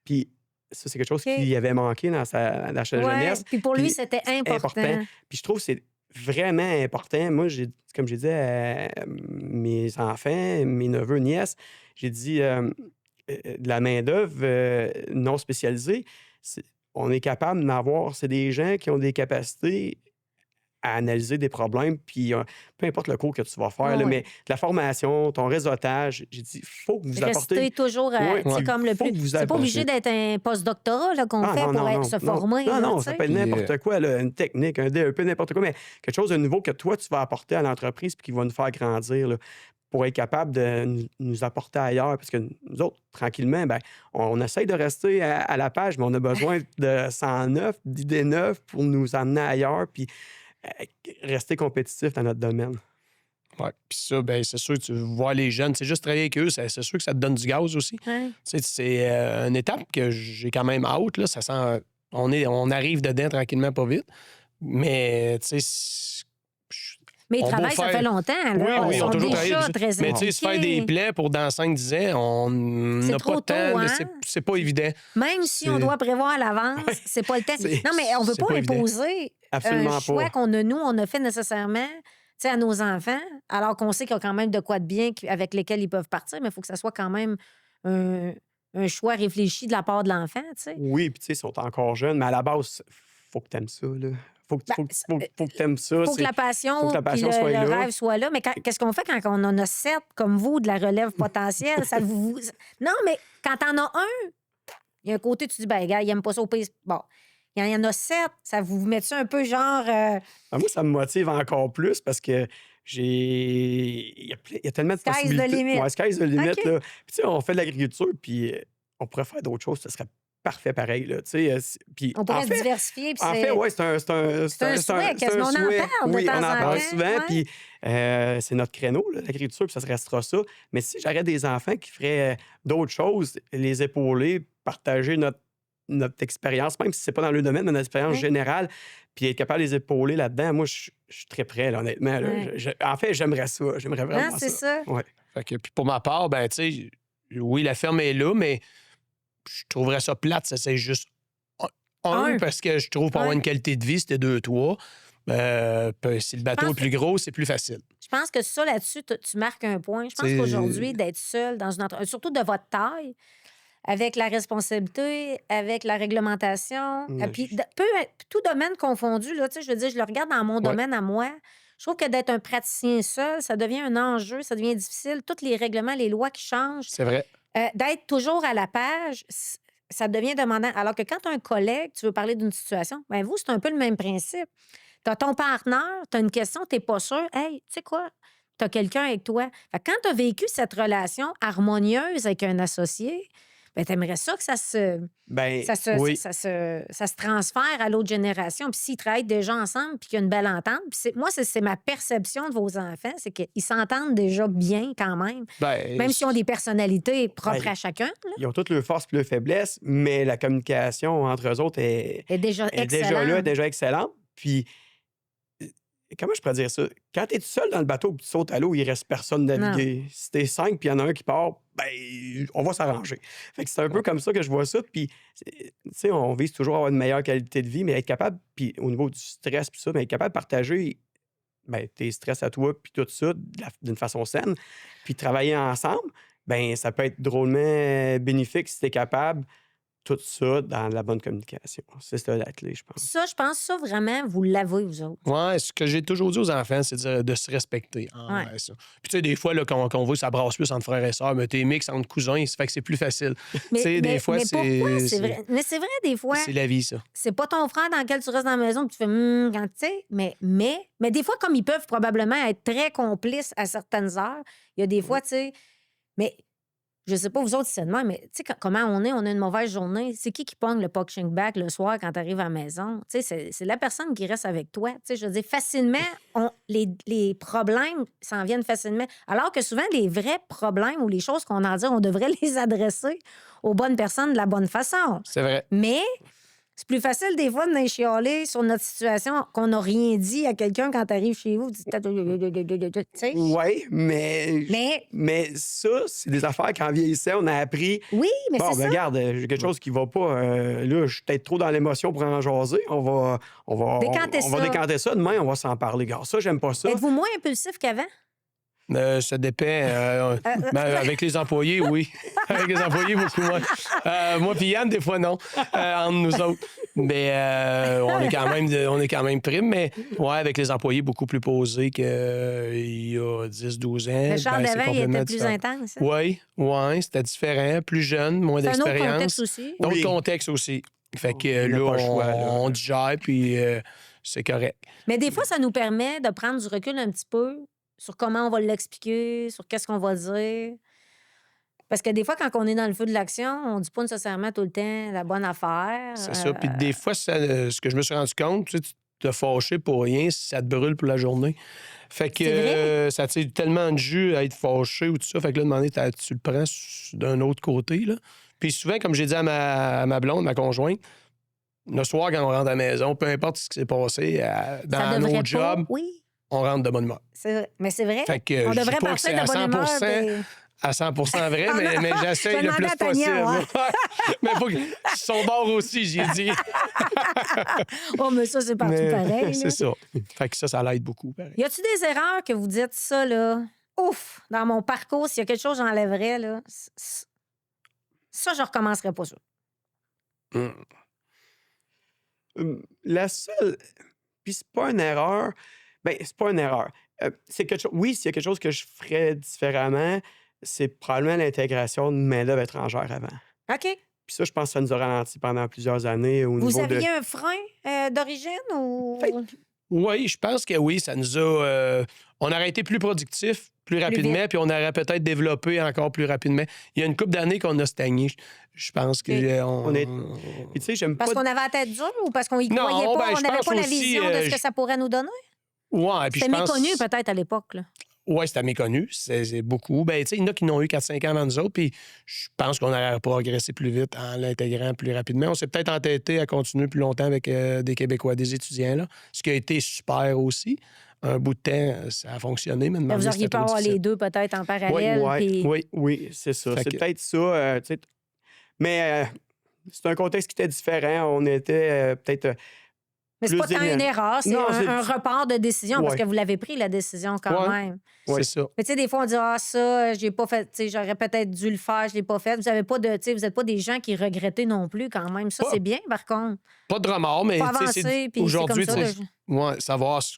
Speaker 2: Puis ça, c'est quelque chose qui avait manqué dans sa jeunesse.
Speaker 1: Puis pour lui,
Speaker 2: Puis
Speaker 1: c'était important.
Speaker 2: Puis je trouve que c'est vraiment important. Moi, comme j'ai dit à mes enfants, mes neveux, nièces, j'ai dit de la main-d'œuvre non spécialisée, on est capable d'en avoir. C'est des gens qui ont des capacités à analyser des problèmes, puis peu importe le cours que tu vas faire, là, mais de la formation, ton réseautage, j'ai dit, il faut que vous apportez...
Speaker 1: Restez toujours comme le plus... C'est pas obligé d'être un post-doctorat là, qu'on fait pour se former.
Speaker 2: Non, ça peut être n'importe quoi, là, une technique, un DEP, n'importe quoi, mais quelque chose de nouveau que toi, tu vas apporter à l'entreprise puis qui va nous faire grandir. Là. pour être capable de nous apporter ailleurs. Parce que nous autres, tranquillement, ben, on essaye de rester à la page, mais on a besoin de 109, d'idées neuves pour nous amener ailleurs puis rester compétitif dans notre domaine.
Speaker 3: Ouais. Puis ça, ben, c'est sûr que tu vois les jeunes, c'est juste travailler avec eux, c'est sûr que ça te donne du gaz aussi.
Speaker 1: Ouais.
Speaker 3: C'est une étape que j'ai quand même hâte. Là. Ça sent, on arrive dedans tranquillement, pas vite. Mais, tu sais,
Speaker 1: Mais ils travaillent, ça fait longtemps. Là.
Speaker 3: Oui,
Speaker 1: Ils
Speaker 3: ils ont
Speaker 1: sont
Speaker 3: toujours
Speaker 1: déjà
Speaker 3: travaillé.
Speaker 1: très
Speaker 3: Mais tu sais, se faire des plaies pour dans 5-10 ans, on n'a pas de temps.
Speaker 1: Hein?
Speaker 3: C'est pas évident.
Speaker 1: Même si on doit prévoir à l'avance, c'est pas le temps. Non, mais on ne veut pas imposer un choix qu'on a, nous, on a fait nécessairement à nos enfants, alors qu'on sait qu'il y a quand même de quoi de bien avec lesquels ils peuvent partir, mais il faut que ça soit quand même un choix réfléchi de la part de l'enfant. T'sais.
Speaker 2: Oui, puis tu sais, ils sont encore jeunes, mais à la base, il faut que tu aimes ça. Là. Faut que tu aimes ça.
Speaker 1: Faut que la passion,
Speaker 2: faut que la passion
Speaker 1: soit
Speaker 2: soit
Speaker 1: le
Speaker 2: là.
Speaker 1: rêve soit là. Mais qu'est-ce qu'on fait quand on en a 7 comme vous, de la relève potentielle? Ça vous... Non, mais quand t'en as un, il y a un côté, tu dis, ben, gars, il aime pas ça au pays. Bon. Il y en a 7, ça vous met ça un peu genre.
Speaker 2: Moi, ça me motive encore plus parce que il y a tellement de possibilités.
Speaker 1: Sky's the limit.
Speaker 2: Ouais, sky's the limit.
Speaker 1: Okay.
Speaker 2: Là. Puis, tu sais, on fait de l'agriculture, puis on pourrait faire d'autres choses, ce serait parfait pareil. Là, puis,
Speaker 1: on pourrait se diversifier.
Speaker 2: En fait, oui, c'est un
Speaker 1: souhait. Quasiment on en parle
Speaker 2: oui,
Speaker 1: de temps
Speaker 2: on en parle
Speaker 1: temps.
Speaker 2: souvent, puis c'est notre créneau, l'agriculture, puis ça restera ça. Mais si j'aurais des enfants qui feraient d'autres choses, les épauler, partager notre expérience, même si c'est pas dans le domaine, mais notre expérience générale, puis être capable de les épauler là-dedans, moi, je suis très prêt, là, honnêtement. Là. En fait, j'aimerais ça. J'aimerais vraiment
Speaker 1: c'est ça.
Speaker 2: Ouais.
Speaker 3: Fait que, puis pour ma part, ben, tu sais, oui, la ferme est là, mais je trouverais ça plate, ça c'est juste un, parce que je trouve pour avoir une qualité de vie, c'était 2-3. Si le bateau est plus gros, c'est plus facile.
Speaker 1: Je pense que ça, là-dessus, tu marques un point. Je pense qu'aujourd'hui, d'être seul dans une entreprise, surtout de votre taille, avec la responsabilité, avec la réglementation, puis tout domaine confondu, là, je veux dire, je le regarde dans mon domaine à moi. Je trouve que d'être un praticien seul, ça devient un enjeu, ça devient difficile. Tous les règlements, les lois qui changent.
Speaker 3: C'est vrai.
Speaker 1: D'être toujours à la page, ça devient demandant. Alors que quand tu as un collègue, tu veux parler d'une situation, bien vous, c'est un peu le même principe. Tu as ton partenaire, tu as une question, tu n'es pas sûr. Hey, tu sais quoi? Tu as quelqu'un avec toi. Fait que quand tu as vécu cette relation harmonieuse avec un associé, ben, tu aimerais ça que ça se transfère à l'autre génération. Puis s'ils travaillent déjà ensemble puis qu'il y a une belle entente, puis moi, c'est ma perception de vos enfants, c'est qu'ils s'entendent déjà bien quand même. Même s'ils ont des personnalités propres à chacun. Là.
Speaker 2: Ils ont toutes leurs forces et leurs faiblesses, mais la communication entre eux autres est
Speaker 1: déjà
Speaker 2: excellente. Puis, comment je pourrais dire ça? Quand tu es tout seul dans le bateau et tu sautes à l'eau, il reste personne naviguer. Si t'es 5 puis il y en a un qui part, ben on va s'arranger. Fait que c'est un peu comme ça que je vois ça. Puis, tu sais, on vise toujours à avoir une meilleure qualité de vie, mais être capable, puis au niveau du stress, puis ça, mais être capable de partager tes stress à toi, puis tout ça, d'une façon saine, puis travailler ensemble, ben ça peut être drôlement bénéfique si tu es capable. Tout ça dans la bonne communication. C'est ça la clé, je pense.
Speaker 1: Ça, je pense ça vraiment, vous l'avez, vous autres.
Speaker 3: Oui, ce que j'ai toujours dit aux enfants, c'est de se respecter. Ça. Puis tu sais, des fois, là, quand on voit que ça brasse plus entre frères et sœurs, mais t'es mix entre cousins, ça fait que c'est plus facile. Des fois,
Speaker 1: pourquoi? C'est vrai. Mais c'est vrai, des fois.
Speaker 3: C'est la vie, ça.
Speaker 1: C'est pas ton frère dans lequel tu restes dans la maison que tu fais quand tu sais. Mais des fois, comme ils peuvent probablement être très complices à certaines heures, il y a des fois, tu sais. Mais je sais pas, vous autres, c'est demain, mais tu sais, comment on a une mauvaise journée. C'est qui pogne le punching bag le soir quand tu arrives à la maison? Tu sais, c'est la personne qui reste avec toi. Tu sais, je veux dire, facilement, les problèmes s'en viennent facilement. Alors que souvent, les vrais problèmes ou les choses qu'on a à dire, on devrait les adresser aux bonnes personnes de la bonne façon.
Speaker 3: C'est vrai.
Speaker 1: Mais c'est plus facile des fois de chialer sur notre situation qu'on n'a rien dit à quelqu'un quand tu arrives chez vous.
Speaker 2: Oui, mais ça, c'est des affaires qu'en vieillissant, on a appris.
Speaker 1: Oui, mais c'est ça.
Speaker 2: Regarde, j'ai quelque chose qui va pas. Là, je suis peut-être trop dans l'émotion pour en jaser. On va décanter ça. Demain, on va s'en parler. Regarde, ça, j'aime pas ça.
Speaker 1: Êtes-vous moins impulsif qu'avant?
Speaker 3: Ça dépend. Avec les employés, oui. Avec les employés, beaucoup moins. Moi puis Yann, des fois, non. Entre nous autres. Mais on est quand même prime. Mais ouais, avec les employés, beaucoup plus posé qu'il y a 10-12 ans.
Speaker 1: Le Charles d'avant, il était plus intense.
Speaker 3: Oui, c'était différent. Plus jeune, moins d'expérience.
Speaker 1: C'est un autre contexte aussi.
Speaker 3: D'autres contextes aussi. Fait que on digère, puis c'est correct.
Speaker 1: Mais des fois, ça nous permet de prendre du recul un petit peu sur comment on va l'expliquer, sur qu'est-ce qu'on va dire. Parce que des fois, quand on est dans le feu de l'action, on dit pas nécessairement tout le temps la bonne affaire.
Speaker 3: C'est ça. Puis des fois, ce que je me suis rendu compte, tu sais, tu te fâché pour rien si ça te brûle pour la journée. Fait que ça tire tellement de jus à être fâché ou tout ça. Fait que là, demander, tu le prends d'un autre côté. Là. Puis souvent, comme j'ai dit à ma blonde, ma conjointe, le soir, quand on rentre à la maison, peu importe ce qui s'est passé dans nos jobs, on rentre de bonne humeur.
Speaker 1: Mais c'est vrai.
Speaker 3: Fait que
Speaker 1: on
Speaker 3: je dis
Speaker 1: devrait
Speaker 3: pas que
Speaker 1: partir
Speaker 3: c'est
Speaker 1: de bonne humeur.
Speaker 3: à 100 vrai, mais j'essaye le plus possible. Mais faut que son bord aussi, j'ai dit.
Speaker 1: Oh, mais ça, c'est partout pareil.
Speaker 3: C'est ça. Fait que ça l'aide beaucoup. Pareil.
Speaker 1: Y a-tu des erreurs que vous dites ça, là? Ouf! Dans mon parcours, s'il y a quelque chose que j'enlèverais, là, ça, je recommencerais pas ça.
Speaker 2: La seule... Puis c'est pas une erreur. Ben, c'est pas une erreur. C'est quelque chose... Oui, s'il y a quelque chose que je ferais différemment, c'est probablement l'intégration de main-d'œuvre étrangère avant.
Speaker 1: OK.
Speaker 2: Puis ça, je pense que ça nous a ralenti pendant plusieurs années au
Speaker 1: Vous
Speaker 2: niveau
Speaker 1: aviez un frein d'origine ou...
Speaker 3: Oui, je pense que oui, ça nous a... on aurait été plus productif plus rapidement, puis on aurait peut-être développé encore plus rapidement. Il y a une couple d'années qu'on a stagné. Je pense que...
Speaker 2: Puis tu sais, j'aime pas...
Speaker 1: Parce qu'on avait la tête dure ou parce qu'on y croyait pas, on n'avait pas la vision de ce que ça pourrait nous donner?
Speaker 3: Ouais, puis je pense...
Speaker 1: C'était méconnu peut-être à l'époque, là.
Speaker 3: Oui, c'était méconnu. C'est beaucoup. Ben, tu sais, il y en a qui n'ont eu 4-5 ans avant nous autres, puis je pense qu'on aurait progressé plus vite en l'intégrant plus rapidement. On s'est peut-être entêté à continuer plus longtemps avec des Québécois, des étudiants, là, ce qui a été super aussi. Un bout de temps, ça a fonctionné, mais
Speaker 1: vous auriez pu avoir les deux peut-être en parallèle.
Speaker 2: Oui, c'est ça. C'est peut-être ça. Mais c'est un contexte qui était différent. On était peut-être...
Speaker 1: Mais c'est pas tant une erreur, c'est un report de décision parce que vous l'avez pris, la décision, quand même.
Speaker 3: C'est ça.
Speaker 1: Mais tu sais, des fois, on dit ça, j'ai pas fait, tu sais, j'aurais peut-être dû le faire, je l'ai pas fait. Vous avez pas de, tu sais, vous êtes pas des gens qui regrettaient non plus, quand même. Ça, c'est bien, par contre.
Speaker 3: Pas de remords, mais aujourd'hui, savoir ce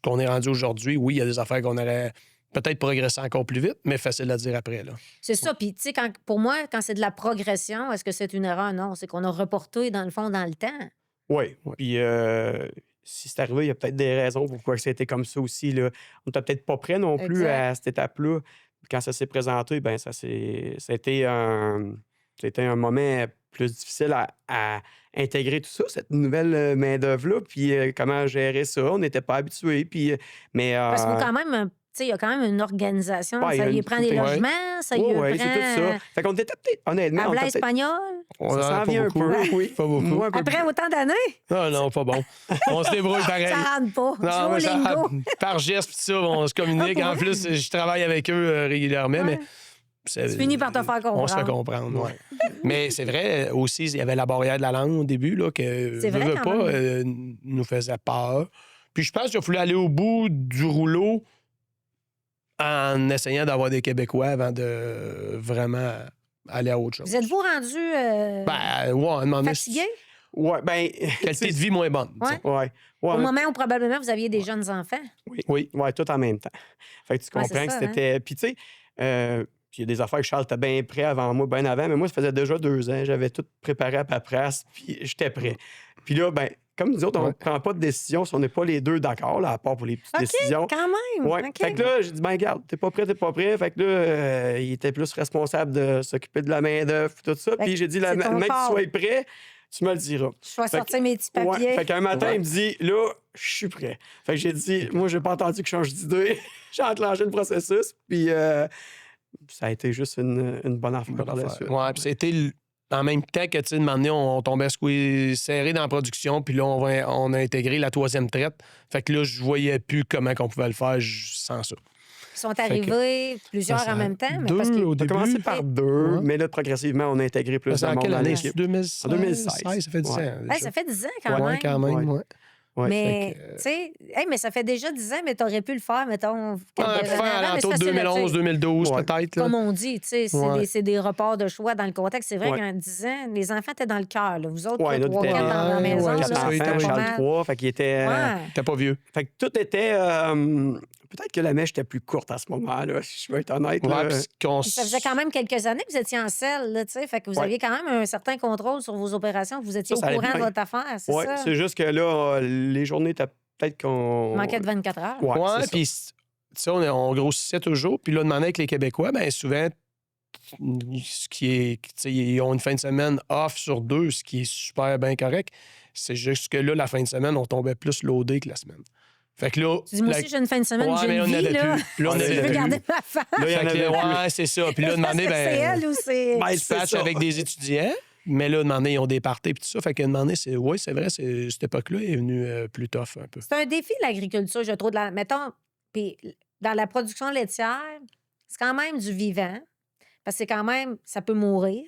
Speaker 3: qu'on est rendu aujourd'hui, oui, il y a des affaires qu'on aurait peut-être progressé encore plus vite, mais facile à dire après, là.
Speaker 1: C'est ça. Puis, tu sais, pour moi, quand c'est de la progression, est-ce que c'est une erreur? Non, c'est qu'on a reporté, dans le fond, dans le temps.
Speaker 2: Oui. Puis si c'est arrivé, il y a peut-être des raisons pourquoi ça a été comme ça aussi. Là. On n'était peut-être pas prêt non plus à cette étape-là. Puis quand ça s'est présenté, ben ça a été un moment plus difficile à intégrer tout ça, cette nouvelle main-d'œuvre-là. Puis comment gérer ça. On n'était pas habitués. Puis, mais,
Speaker 1: parce qu'il quand même... il y a quand même une organisation. Ça y prend des logements, ça y prend...
Speaker 2: Oui, c'est tout ça. Fait qu'on était peut-être, honnêtement...
Speaker 1: Habla espagnol?
Speaker 2: Ça s'en vient un peu, oui.
Speaker 3: Pas beaucoup.
Speaker 2: Moi,
Speaker 1: après autant d'années?
Speaker 3: Non, pas bon. On se débrouille pareil.
Speaker 1: Ça rentre pas.
Speaker 3: Non, moi, par geste, pis ça, on se communique. En plus, je travaille avec eux régulièrement, mais...
Speaker 1: Tu finis par te faire comprendre.
Speaker 3: On se fait comprendre, oui. Mais c'est vrai, aussi, il y avait la barrière de la langue au début, là, que nous faisait peur. Puis je pense qu'il a fallu aller au bout du rouleau en essayant d'avoir des Québécois avant de vraiment aller à autre chose.
Speaker 1: Vous êtes-vous rendu fatigué?
Speaker 2: Oui, bien...
Speaker 3: Qualité de vie moins bonne.
Speaker 2: Ouais.
Speaker 1: Au moment où probablement vous aviez des jeunes enfants.
Speaker 2: Oui, tout en même temps. Fait que tu comprends que c'était... Puis tu sais, il y a des affaires que Charles était bien prêt avant moi, bien avant, mais moi, ça faisait déjà 2 ans. J'avais tout préparé à paperasse, puis j'étais prêt. Puis là, ben comme nous autres, on ne prend pas de décision si on n'est pas les deux d'accord, là, à part pour les petites décisions.
Speaker 1: Quand même.
Speaker 2: Ouais. Fait que là, j'ai dit, ben regarde, t'es pas prêt. Fait que là, il était plus responsable de s'occuper de la main-d'œuvre, tout ça. Puis j'ai dit, même que tu sois prêt, tu me le diras.
Speaker 1: Je vais sortir mes petits papiers.
Speaker 2: Fait qu'un matin, il me dit, là, je suis prêt. Fait que j'ai dit, moi, j'ai pas entendu que je change d'idée. J'ai enclenché le processus, puis ça a été juste une bonne affaire par la suite.
Speaker 3: Ouais, puis c'était en même temps que, tu sais, de m'emmener, on tombait serré dans la production, puis là, on a intégré la 3e traite. Fait que là, je voyais plus comment on pouvait le faire sans ça.
Speaker 1: Ils sont arrivés plusieurs en même temps. Mais
Speaker 3: parce
Speaker 1: que...
Speaker 3: On a
Speaker 2: commencé par 2, mais là, progressivement, on a intégré plus de monde dans l'équipe.
Speaker 3: 2016.
Speaker 2: En 2016.
Speaker 3: Ça fait 10 ans.
Speaker 1: Ça fait 10 ans quand même.
Speaker 3: Quand même,
Speaker 2: ouais.
Speaker 1: Mais, tu sais, mais ça fait déjà 10 ans, mais t'aurais pu le faire, mettons.
Speaker 3: Faire à l'entour de 2011, 2012, peut-être.
Speaker 1: Comme on dit, tu sais, c'est des reports de choix dans le contexte. C'est vrai qu'en 10 ans, les enfants étaient dans le cœur. Vous autres, 3-4 dans la maison.
Speaker 2: Charles 3, fait qu'il était...
Speaker 3: T'es pas vieux.
Speaker 2: Fait que tout était... Peut-être que la mèche était plus courte à ce moment-là, si je veux être honnête.
Speaker 1: Ça faisait quand même quelques années que vous étiez en selle, là, tu sais. Fait que vous aviez quand même un certain contrôle sur vos opérations, que vous étiez au courant de votre affaire, c'est ça?
Speaker 2: Oui, c'est juste que là, les journées étaient peut-être qu'on...
Speaker 1: Manquait de 24 heures.
Speaker 3: Oui, puis sais, on grossissait toujours. Puis là, demander avec les Québécois, bien souvent, ce qui est, tu sais, ils ont une fin de semaine off sur 2, ce qui est super bien correct. C'est juste que là, la fin de semaine, on tombait plus loadé que la semaine. Fait que là...
Speaker 1: Tu dis, moi aussi, j'ai une fin de semaine,
Speaker 3: Ouais,
Speaker 1: j'ai
Speaker 3: mais
Speaker 1: une
Speaker 3: on
Speaker 1: vie,
Speaker 3: avait
Speaker 1: là.
Speaker 3: plus. Puis là, on
Speaker 1: Je
Speaker 3: avait
Speaker 1: veux
Speaker 3: plus.
Speaker 1: garder ma femme.
Speaker 2: Là, il y en
Speaker 3: Fait que
Speaker 2: avait
Speaker 3: là,
Speaker 2: plus.
Speaker 3: ouais, c'est ça. Puis là, demander,
Speaker 1: C'est
Speaker 3: ben...
Speaker 1: elle ou c'est...
Speaker 2: Ben,
Speaker 3: Tu
Speaker 2: c'est
Speaker 3: patches
Speaker 2: ça.
Speaker 3: avec des étudiants, mais là, demander, ils ont des parties puis tout ça. Fait que demander, c'est... Oui, c'est vrai, cette époque-là est venue plus tough un peu.
Speaker 1: C'est un défi, l'agriculture, je trouve. Mettons, puis dans la production laitière, c'est quand même du vivant, parce que c'est quand même, ça peut mourir.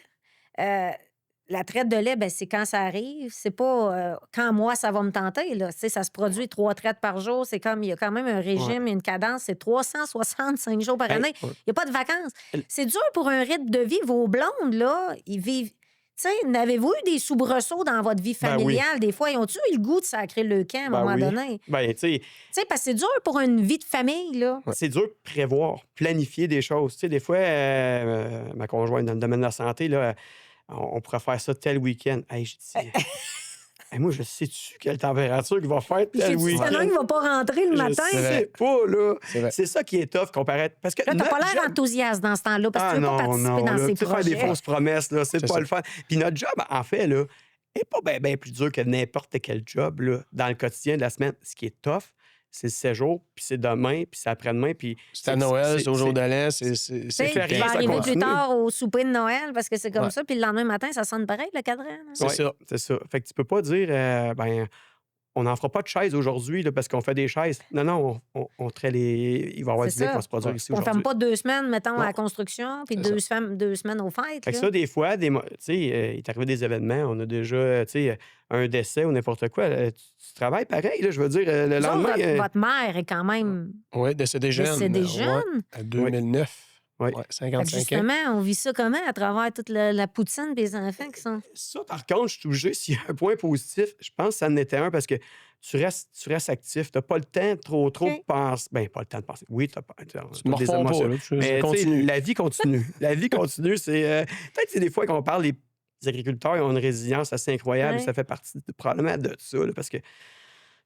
Speaker 1: La traite de lait, ben, c'est quand ça arrive. C'est pas quand moi, ça va me tenter. Là. Tu sais, ça se produit 3 traites par jour. C'est comme, il y a quand même un régime, une cadence. C'est 365 jours par
Speaker 2: Hey,
Speaker 1: année. Il n'y a pas de vacances. C'est dur pour un rythme de vie. Vos blondes, là, ils vivent... Tu sais, n'avez-vous eu des soubresauts dans votre vie
Speaker 2: Ben oui.
Speaker 1: familiale? Des fois, ils ont-tu eu le goût de sacrer le camp à un
Speaker 2: Ben
Speaker 1: moment
Speaker 2: oui.
Speaker 1: donné?
Speaker 2: Ben, tu sais,
Speaker 1: Tu sais, parce que c'est dur pour une vie de famille, là.
Speaker 2: c'est dur de prévoir, planifier des choses. Tu sais, des fois, ma conjointe dans le domaine de la santé, là, on pourrait faire ça tel week-end. Hey, je dis, hey, moi, je sais-tu quelle température qu'il va faire tel
Speaker 1: Sais-tu
Speaker 2: week-end?
Speaker 1: qu'il y en a un qui va pas rentrer le matin?
Speaker 2: Je sais pas, là.
Speaker 3: C'est vrai.
Speaker 2: C'est ça qui est tough comparé. Parce que
Speaker 1: Là, t'as pas
Speaker 2: notre
Speaker 1: l'air
Speaker 2: job-
Speaker 1: enthousiaste dans ce temps-là, parce que tu veux pas participer dans
Speaker 2: là,
Speaker 1: ces
Speaker 2: tu sais, faire des
Speaker 1: projets.
Speaker 2: fausses promesses, là, c'est
Speaker 3: C'est
Speaker 2: pas
Speaker 3: ça.
Speaker 2: le fun. Puis notre job, en fait, là, n'est pas bien plus dur que n'importe quel job, là, dans le quotidien de la semaine. Ce qui est tough, c'est le 7 jours, puis c'est demain, puis c'est après-demain, puis...
Speaker 3: C'est à Noël, c'est au jour
Speaker 2: c'est-
Speaker 3: de l'an,
Speaker 1: Tu
Speaker 3: c'est
Speaker 1: sais,
Speaker 2: férié,
Speaker 1: tu vas
Speaker 2: ça
Speaker 1: arriver
Speaker 2: continue.
Speaker 1: plus tard au souper de Noël parce que c'est comme
Speaker 3: Ouais.
Speaker 1: ça, puis le lendemain matin, ça sonne pareil, le cadran. là.
Speaker 3: C'est
Speaker 2: Ouais,
Speaker 3: ça.
Speaker 2: c'est ça. Fait que tu peux pas dire, ben, on n'en fera pas de chaises aujourd'hui là, parce qu'on fait des chaises. Non, on traite les... Il va y avoir
Speaker 1: C'est
Speaker 2: du lait qui
Speaker 1: ça.
Speaker 2: va se produire
Speaker 3: Ouais.
Speaker 2: ici
Speaker 1: On ne ferme
Speaker 2: aujourd'hui.
Speaker 1: pas 2 semaines, mettons, à
Speaker 2: Non.
Speaker 1: la construction, puis
Speaker 3: C'est
Speaker 1: 2 semaines aux fêtes.
Speaker 2: Fait que
Speaker 1: là.
Speaker 2: ça, des fois, tu sais, il est arrivé des événements, on a déjà, tu sais, un décès ou n'importe quoi. Tu travailles pareil, là, je veux dire, le
Speaker 1: Vous autres,
Speaker 2: lendemain...
Speaker 1: votre mère est quand même
Speaker 3: Oui, décédé jeune.
Speaker 1: décédée
Speaker 3: Ouais,
Speaker 1: jeune.
Speaker 3: à 2009.
Speaker 2: Oui.
Speaker 3: Ouais,
Speaker 1: Fait que
Speaker 3: 55 ans.
Speaker 1: justement, on vit ça comment à travers toute la poutine et les enfants qui sont...
Speaker 2: Ça, par contre, je suis obligé, s'il y a un point positif, je pense que ça en était un parce que tu restes actif. Tu n'as pas le temps trop
Speaker 1: OK.
Speaker 2: de penser. Ben, pas le temps de penser. Oui, tu as
Speaker 3: Tu
Speaker 2: des
Speaker 3: morfonds pas,
Speaker 2: émotions.
Speaker 3: là, tu
Speaker 2: Mais tu sais,
Speaker 3: continues.
Speaker 2: la vie continue. La vie continue, c'est... peut-être que des fois, quand on parle, les agriculteurs ils ont une résilience assez incroyable.
Speaker 1: Ouais.
Speaker 2: Ça fait partie probablement de ça, là, parce que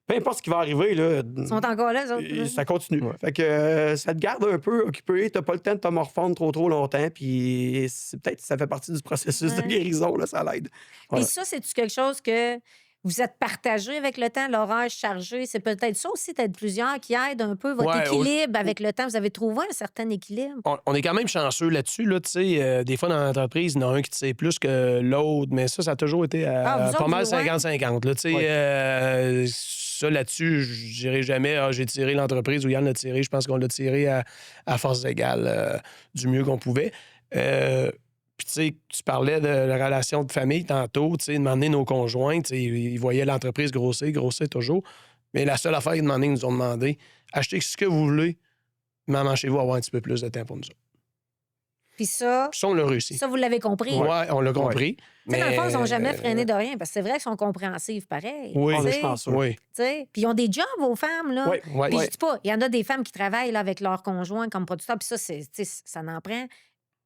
Speaker 2: peu importe ce qui va arriver, là,
Speaker 1: Ils sont encore là, eux autres. là.
Speaker 2: ça continue.
Speaker 3: Ouais.
Speaker 2: Fait que ça te garde un peu occupé. Tu n'as pas le temps de te morfondre trop longtemps. Puis peut-être que ça fait partie du processus de
Speaker 1: Ouais.
Speaker 2: guérison, là, ça l'aide.
Speaker 1: Et ça, c'est-tu quelque chose que vous êtes partagé avec le temps, l'horaire chargé? C'est peut-être ça aussi, d'être plusieurs qui aide un peu votre
Speaker 3: Ouais,
Speaker 1: équilibre avec le temps. Vous avez trouvé un certain équilibre.
Speaker 3: On est quand même chanceux là-dessus. Là, tu sais, des fois, dans l'entreprise, il y en a un qui sait plus que l'autre, mais ça a toujours été
Speaker 1: Ah, vous
Speaker 3: pas
Speaker 1: autres,
Speaker 3: mal
Speaker 1: ouais.
Speaker 3: 50-50. Là, tu sais,
Speaker 2: Ouais.
Speaker 3: ça, là-dessus, je dirais jamais j'ai tiré l'entreprise ou Yann l'a tiré. Je pense qu'on l'a tiré à force égale du mieux qu'on pouvait. Puis, tu sais, tu parlais de la relation de famille tantôt, tu sais, demander nos conjoints, tu sais, ils voyaient l'entreprise grossir toujours. Mais la seule affaire qu'ils demandaient, ils nous ont demandé, achetez ce que vous voulez, mais chez vous avoir un petit peu plus de temps pour nous autres.
Speaker 1: Puis ça,
Speaker 3: Puis ça, on l'a réussi.
Speaker 1: ça, vous l'avez compris.
Speaker 3: Ouais, on l'a compris.
Speaker 1: Tu sais, dans le fond, ils n'ont jamais
Speaker 3: mais-
Speaker 1: freiné de rien, parce que c'est vrai qu'ils sont compréhensifs, pareil.
Speaker 3: Oui,
Speaker 2: On
Speaker 1: Tu
Speaker 2: est
Speaker 1: sais,
Speaker 2: chanceux.
Speaker 3: Oui,
Speaker 1: tu sais. Puis ils ont des jobs, vos femmes, là.
Speaker 2: Oui,
Speaker 3: oui.
Speaker 1: Puis
Speaker 2: Ouais.
Speaker 1: je dis pas, il y en a des femmes qui travaillent là, avec leur conjoint comme producteur, puis ça, tu sais, ça n'en prend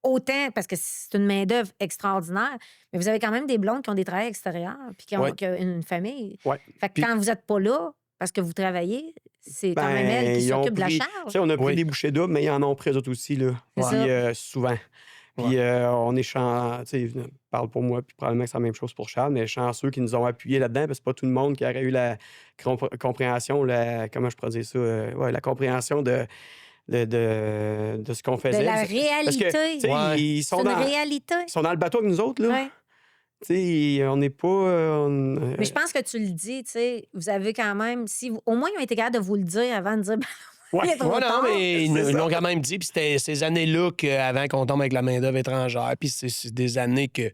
Speaker 1: autant, parce que c'est une main-d'œuvre extraordinaire, mais vous avez quand même des blondes qui ont des travails extérieurs, puis qui ont,
Speaker 3: Ouais.
Speaker 1: qui ont une famille.
Speaker 2: Ouais.
Speaker 1: Fait que
Speaker 3: Puis-
Speaker 1: quand vous n'êtes pas là, parce que vous travaillez, c'est quand même
Speaker 2: Ben,
Speaker 1: elle qui
Speaker 2: ils ont
Speaker 1: s'occupe de la
Speaker 2: pris-
Speaker 1: charge.
Speaker 2: Tu sais, on a pris
Speaker 3: Oui.
Speaker 2: des bouchées doubles, mais ils en ont pris eux autres aussi, là.
Speaker 1: C'est
Speaker 2: Puis,
Speaker 1: ça.
Speaker 2: souvent. Puis on est chanceux, tu sais, je parle pour moi, puis probablement que c'est la même chose pour Charles, mais chanceux qui nous ont appuyés là-dedans, parce que c'est pas tout le monde qui aurait eu la compréhension, comment je pourrais dire ça, la compréhension de ce qu'on
Speaker 1: De
Speaker 2: faisait.
Speaker 1: la
Speaker 2: Parce que,
Speaker 1: réalité.
Speaker 2: tu sais,
Speaker 3: Ouais.
Speaker 2: ils
Speaker 1: C'est
Speaker 2: sont
Speaker 1: une
Speaker 2: dans,
Speaker 1: réalité.
Speaker 2: ils sont dans le bateau avec nous autres, là.
Speaker 1: Ouais.
Speaker 2: Tu sais, on n'est pas...
Speaker 1: Mais je pense que tu le dis, tu sais, vous avez quand même, si vous- au moins ils ont été capables de vous le dire avant de dire,
Speaker 2: Ouais.
Speaker 1: il est trop
Speaker 3: Ouais, non,
Speaker 1: tard.
Speaker 3: mais ils
Speaker 2: C'est
Speaker 3: l'ont
Speaker 2: ça.
Speaker 3: quand même dit. Puis c'était ces années-là qu'avant qu'on tombe avec la main-d'œuvre étrangère. Puis c'est des années que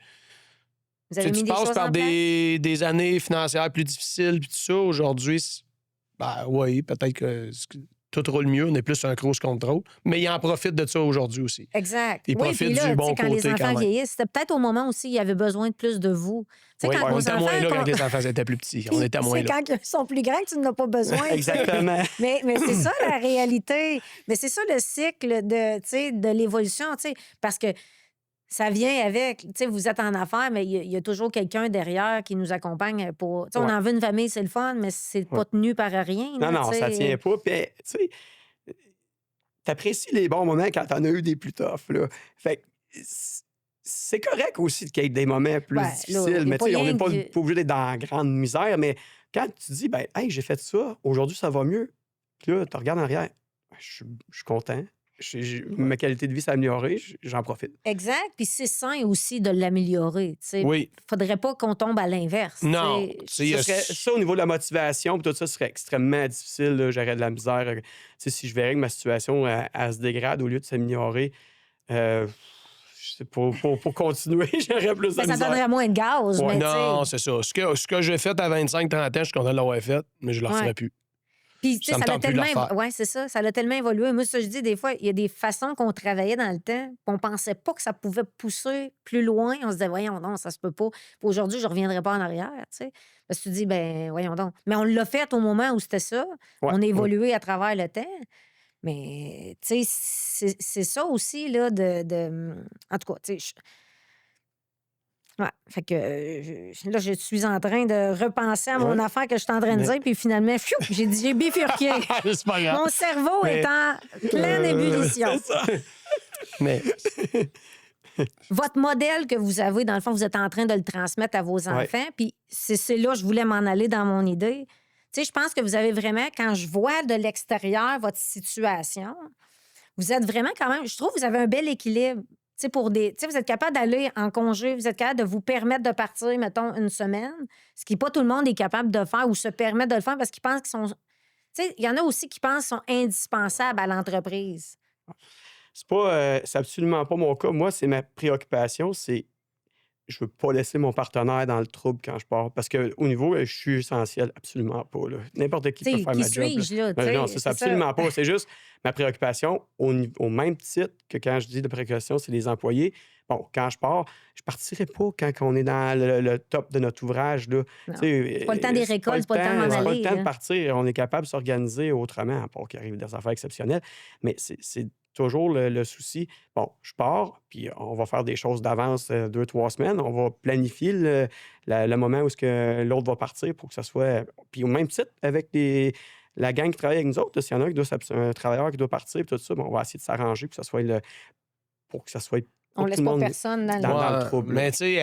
Speaker 1: Vous avez
Speaker 3: tu
Speaker 1: mis des
Speaker 3: passes
Speaker 1: choses
Speaker 3: par
Speaker 1: en place?
Speaker 3: des années financières plus difficiles. Puis tout ça, aujourd'hui, ben oui, peut-être que tout roule mieux. On est plus un cruise control. Mais ils en profitent de ça aujourd'hui aussi.
Speaker 1: Exact.
Speaker 3: Ils
Speaker 1: oui,
Speaker 3: profitent
Speaker 1: puis là,
Speaker 3: du
Speaker 1: tu
Speaker 3: bon
Speaker 1: sais, quand les
Speaker 3: côté quand
Speaker 1: enfants
Speaker 3: même.
Speaker 1: vieillissent, c'était peut-être au moment aussi où il y avait besoin de plus de vous. Tu sais,
Speaker 3: Oui,
Speaker 1: quand
Speaker 3: on
Speaker 1: nos
Speaker 3: était moins là
Speaker 1: enfants...
Speaker 3: quand les enfants étaient plus petits. On
Speaker 1: Puis
Speaker 3: était moins
Speaker 1: c'est
Speaker 3: là.
Speaker 1: quand ils sont plus grands que tu n'en as pas besoin.
Speaker 2: Exactement.
Speaker 1: Mais c'est ça la réalité. Mais c'est ça le cycle de, tu sais, de l'évolution, tu sais, parce que ça vient avec, tu sais, vous êtes en affaires, mais il y a toujours quelqu'un derrière qui nous accompagne pour... Tu sais, on
Speaker 2: Ouais.
Speaker 1: en veut une famille, c'est le fun, mais c'est pas tenu par rien. là,
Speaker 2: Non,
Speaker 1: tu
Speaker 2: ça
Speaker 1: sais.
Speaker 2: tient pas. Puis, tu sais, t'apprécies les bons moments quand t'en as eu des plus toughs, là. Fait que c'est correct aussi qu'il y ait des moments plus
Speaker 1: Ouais, là,
Speaker 2: difficiles, mais
Speaker 1: pas
Speaker 2: tu sais, on
Speaker 1: rien
Speaker 2: n'est pas
Speaker 1: que-
Speaker 2: obligé d'être dans la grande misère, mais quand tu dis, ben, hey, j'ai fait ça, aujourd'hui, ça va mieux. Puis là, tu regardes en arrière, ben, je suis content. Ma qualité de vie s'est améliorée, j'en profite.
Speaker 1: Exact. Puis c'est sain aussi de l'améliorer. Il
Speaker 3: Oui.
Speaker 1: faudrait pas qu'on tombe à l'inverse.
Speaker 3: Non.
Speaker 1: tu sais.
Speaker 3: Tu sais, il y a-
Speaker 2: Ça, au niveau de la motivation, puis tout ça serait extrêmement difficile. là. J'aurais de la misère. Tu sais, si je verrais que ma situation elle se dégrade au lieu de s'améliorer, je sais pas, pour continuer, j'aurais plus de
Speaker 1: Ben, ça
Speaker 2: misère.
Speaker 1: donnerait moins de gaz,
Speaker 2: Ouais.
Speaker 1: mais tu
Speaker 3: Non,
Speaker 1: sais.
Speaker 3: c'est ça. Ce que j'ai fait à 25-30 ans, je suis content de l'avoir fait, mais je le referai
Speaker 1: Ouais.
Speaker 3: plus.
Speaker 1: Puis, tu sais,
Speaker 3: Ça me
Speaker 1: ça l'a
Speaker 3: tente plus de le
Speaker 1: tellement.
Speaker 3: refaire.
Speaker 1: Oui, c'est ça. Ça l'a tellement évolué. Moi, ça, je dis, des fois, il y a des façons qu'on travaillait dans le temps, puis on pensait pas que ça pouvait pousser plus loin. On se disait, voyons, non, ça se peut pas. Puis aujourd'hui, je reviendrai pas en arrière, tu sais. Parce que tu dis, ben, voyons donc. Mais on l'a fait au moment où c'était ça.
Speaker 2: Ouais,
Speaker 1: On a évolué à travers le temps. Mais, tu sais, c'est ça aussi, là, En tout cas, tu sais. Ouais. Fait que là, je suis en train de repenser à mon
Speaker 2: Ouais.
Speaker 1: affaire que je suis en train de
Speaker 2: Mais-
Speaker 1: dire, puis finalement, pfiou, j'ai bifurqué.
Speaker 3: c'est pas grave.
Speaker 1: Mon cerveau
Speaker 3: Mais-
Speaker 1: est en pleine ébullition.
Speaker 2: C'est ça.
Speaker 3: Mais
Speaker 1: Votre modèle que vous avez, dans le fond, vous êtes en train de le transmettre à vos enfants. Puis c'est là que je voulais m'en aller dans mon idée. Tu sais, je pense que vous avez vraiment, quand je vois de l'extérieur votre situation, vous êtes vraiment quand même, je trouve que vous avez un bel équilibre. Tu sais, vous êtes capable d'aller en congé, vous êtes capable de vous permettre de partir, mettons, une semaine, ce qui pas tout le monde est capable de faire ou se permettre de le faire parce qu'ils pensent qu'ils sont. Tu sais, il y en a aussi qui pensent qu'ils sont indispensables à l'entreprise.
Speaker 2: C'est absolument pas mon cas. Moi, c'est ma préoccupation, c'est je veux pas laisser mon partenaire dans le trouble quand je pars. Parce qu'au niveau, je suis essentiel, absolument pas. là. N'importe qui
Speaker 1: Tu
Speaker 2: peut
Speaker 1: sais,
Speaker 2: faire
Speaker 1: qui
Speaker 2: ma job. là.
Speaker 1: suis-je, là? tu
Speaker 2: Non,
Speaker 1: sais,
Speaker 2: c'est absolument pas. C'est juste ma préoccupation au même titre que quand je dis de préoccupation, c'est les employés. Bon, quand je pars, je partirai pas quand on est dans le top de notre ouvrage. Là.
Speaker 1: Non.
Speaker 2: Tu sais,
Speaker 1: C'est pas le temps des récoltes, c'est pas le temps de m'en
Speaker 2: c'est pas
Speaker 1: aller,
Speaker 2: le temps de
Speaker 1: là.
Speaker 2: partir. On est capable de s'organiser autrement, à part qu'il arrive des affaires exceptionnelles. Mais c'est toujours le souci. Bon, je pars, puis on va faire des choses d'avance 2-3 semaines. On va planifier le moment où est-ce que l'autre va partir pour que ça soit. Puis au même titre, avec la gang qui travaille avec nous autres, s'il y en a un travailleur qui doit partir, puis tout ça, bon, on va essayer de s'arranger pour que ça soit pour que ça soit.
Speaker 1: On
Speaker 2: pour
Speaker 1: laisse
Speaker 2: tout le
Speaker 1: pas
Speaker 2: monde
Speaker 1: personne dans le.
Speaker 2: dans le
Speaker 3: Ouais,
Speaker 2: trouble. là.
Speaker 3: mais tu sais,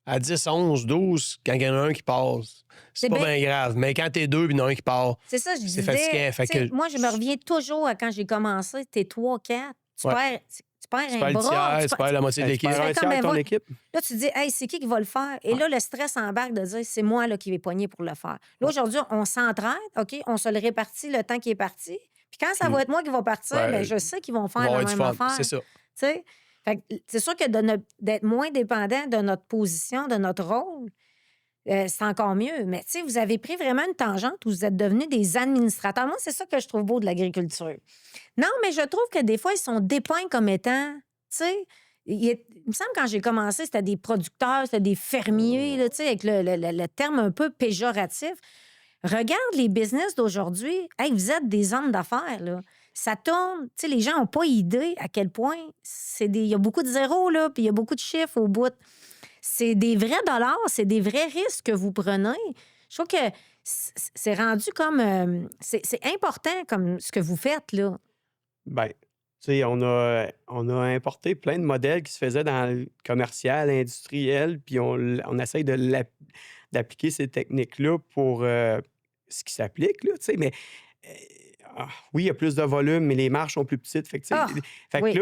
Speaker 3: à 10, 11, 12, quand il y en a un qui passe, c'est
Speaker 1: C'est
Speaker 3: pas
Speaker 1: bien-
Speaker 3: bien grave. Mais quand t'es deux, puis il y en a un qui part,
Speaker 1: C'est ça, je
Speaker 3: c'est
Speaker 1: disais.
Speaker 3: fatigant, fait
Speaker 1: tu sais,
Speaker 3: que-
Speaker 1: moi, je me reviens toujours à quand j'ai commencé. T'es 3, 4. Tu
Speaker 3: Ouais.
Speaker 1: perds, tu perds
Speaker 3: tu
Speaker 1: un
Speaker 3: perds le
Speaker 1: bras.
Speaker 3: tiers, tu perds la moitié de
Speaker 2: Ben, tu
Speaker 3: l'équipe.
Speaker 2: perds un
Speaker 1: C'est
Speaker 2: tiers
Speaker 1: comme,
Speaker 2: de
Speaker 1: ben,
Speaker 2: ton
Speaker 1: va-
Speaker 2: équipe.
Speaker 1: Là, tu te dis, hey, c'est qui va le faire? Et là, le stress embarque de dire, c'est moi là, qui vais pogner pour le faire. Là, aujourd'hui, on s'entraide, OK? On se le répartit le temps qui est parti. Puis quand ça
Speaker 3: Puis-
Speaker 1: va être moi qui va partir,
Speaker 3: Ouais,
Speaker 1: ben, je sais qu'ils vont
Speaker 3: Ils
Speaker 1: faire
Speaker 3: vont
Speaker 1: la
Speaker 3: avoir du
Speaker 1: même
Speaker 3: fun,
Speaker 1: affaire.
Speaker 3: c'est ça.
Speaker 1: Tu sais? Fait que c'est sûr que d'être moins dépendant de notre position, de notre rôle, c'est encore mieux. Mais tu sais, vous avez pris vraiment une tangente où vous êtes devenus des administrateurs. Moi, c'est ça que je trouve beau de l'agriculture. Non, mais je trouve que des fois, ils sont dépeints comme étant, tu sais, il me semble que quand j'ai commencé, c'était des producteurs, c'était des fermiers, là, tu sais, avec le terme un peu péjoratif. Regarde les business d'aujourd'hui. Hey, vous êtes des hommes d'affaires, là. Ça tourne. Tu sais, les gens n'ont pas idée à quel point il y a beaucoup de zéros, là, puis il y a beaucoup de chiffres au bout. C'est des vrais dollars, c'est des vrais risques que vous prenez. Je trouve que c'est rendu comme... c'est important comme ce que vous faites, là.
Speaker 2: Ben, tu sais, on a importé plein de modèles qui se faisaient dans le commercial, industriel, puis on essaye d'appliquer ces techniques-là pour ce qui s'applique, là, tu sais, mais oui, il y a plus de volume, mais les marges sont plus petites. Fait que, tu sais,
Speaker 1: Ah,
Speaker 2: fait que
Speaker 1: oui.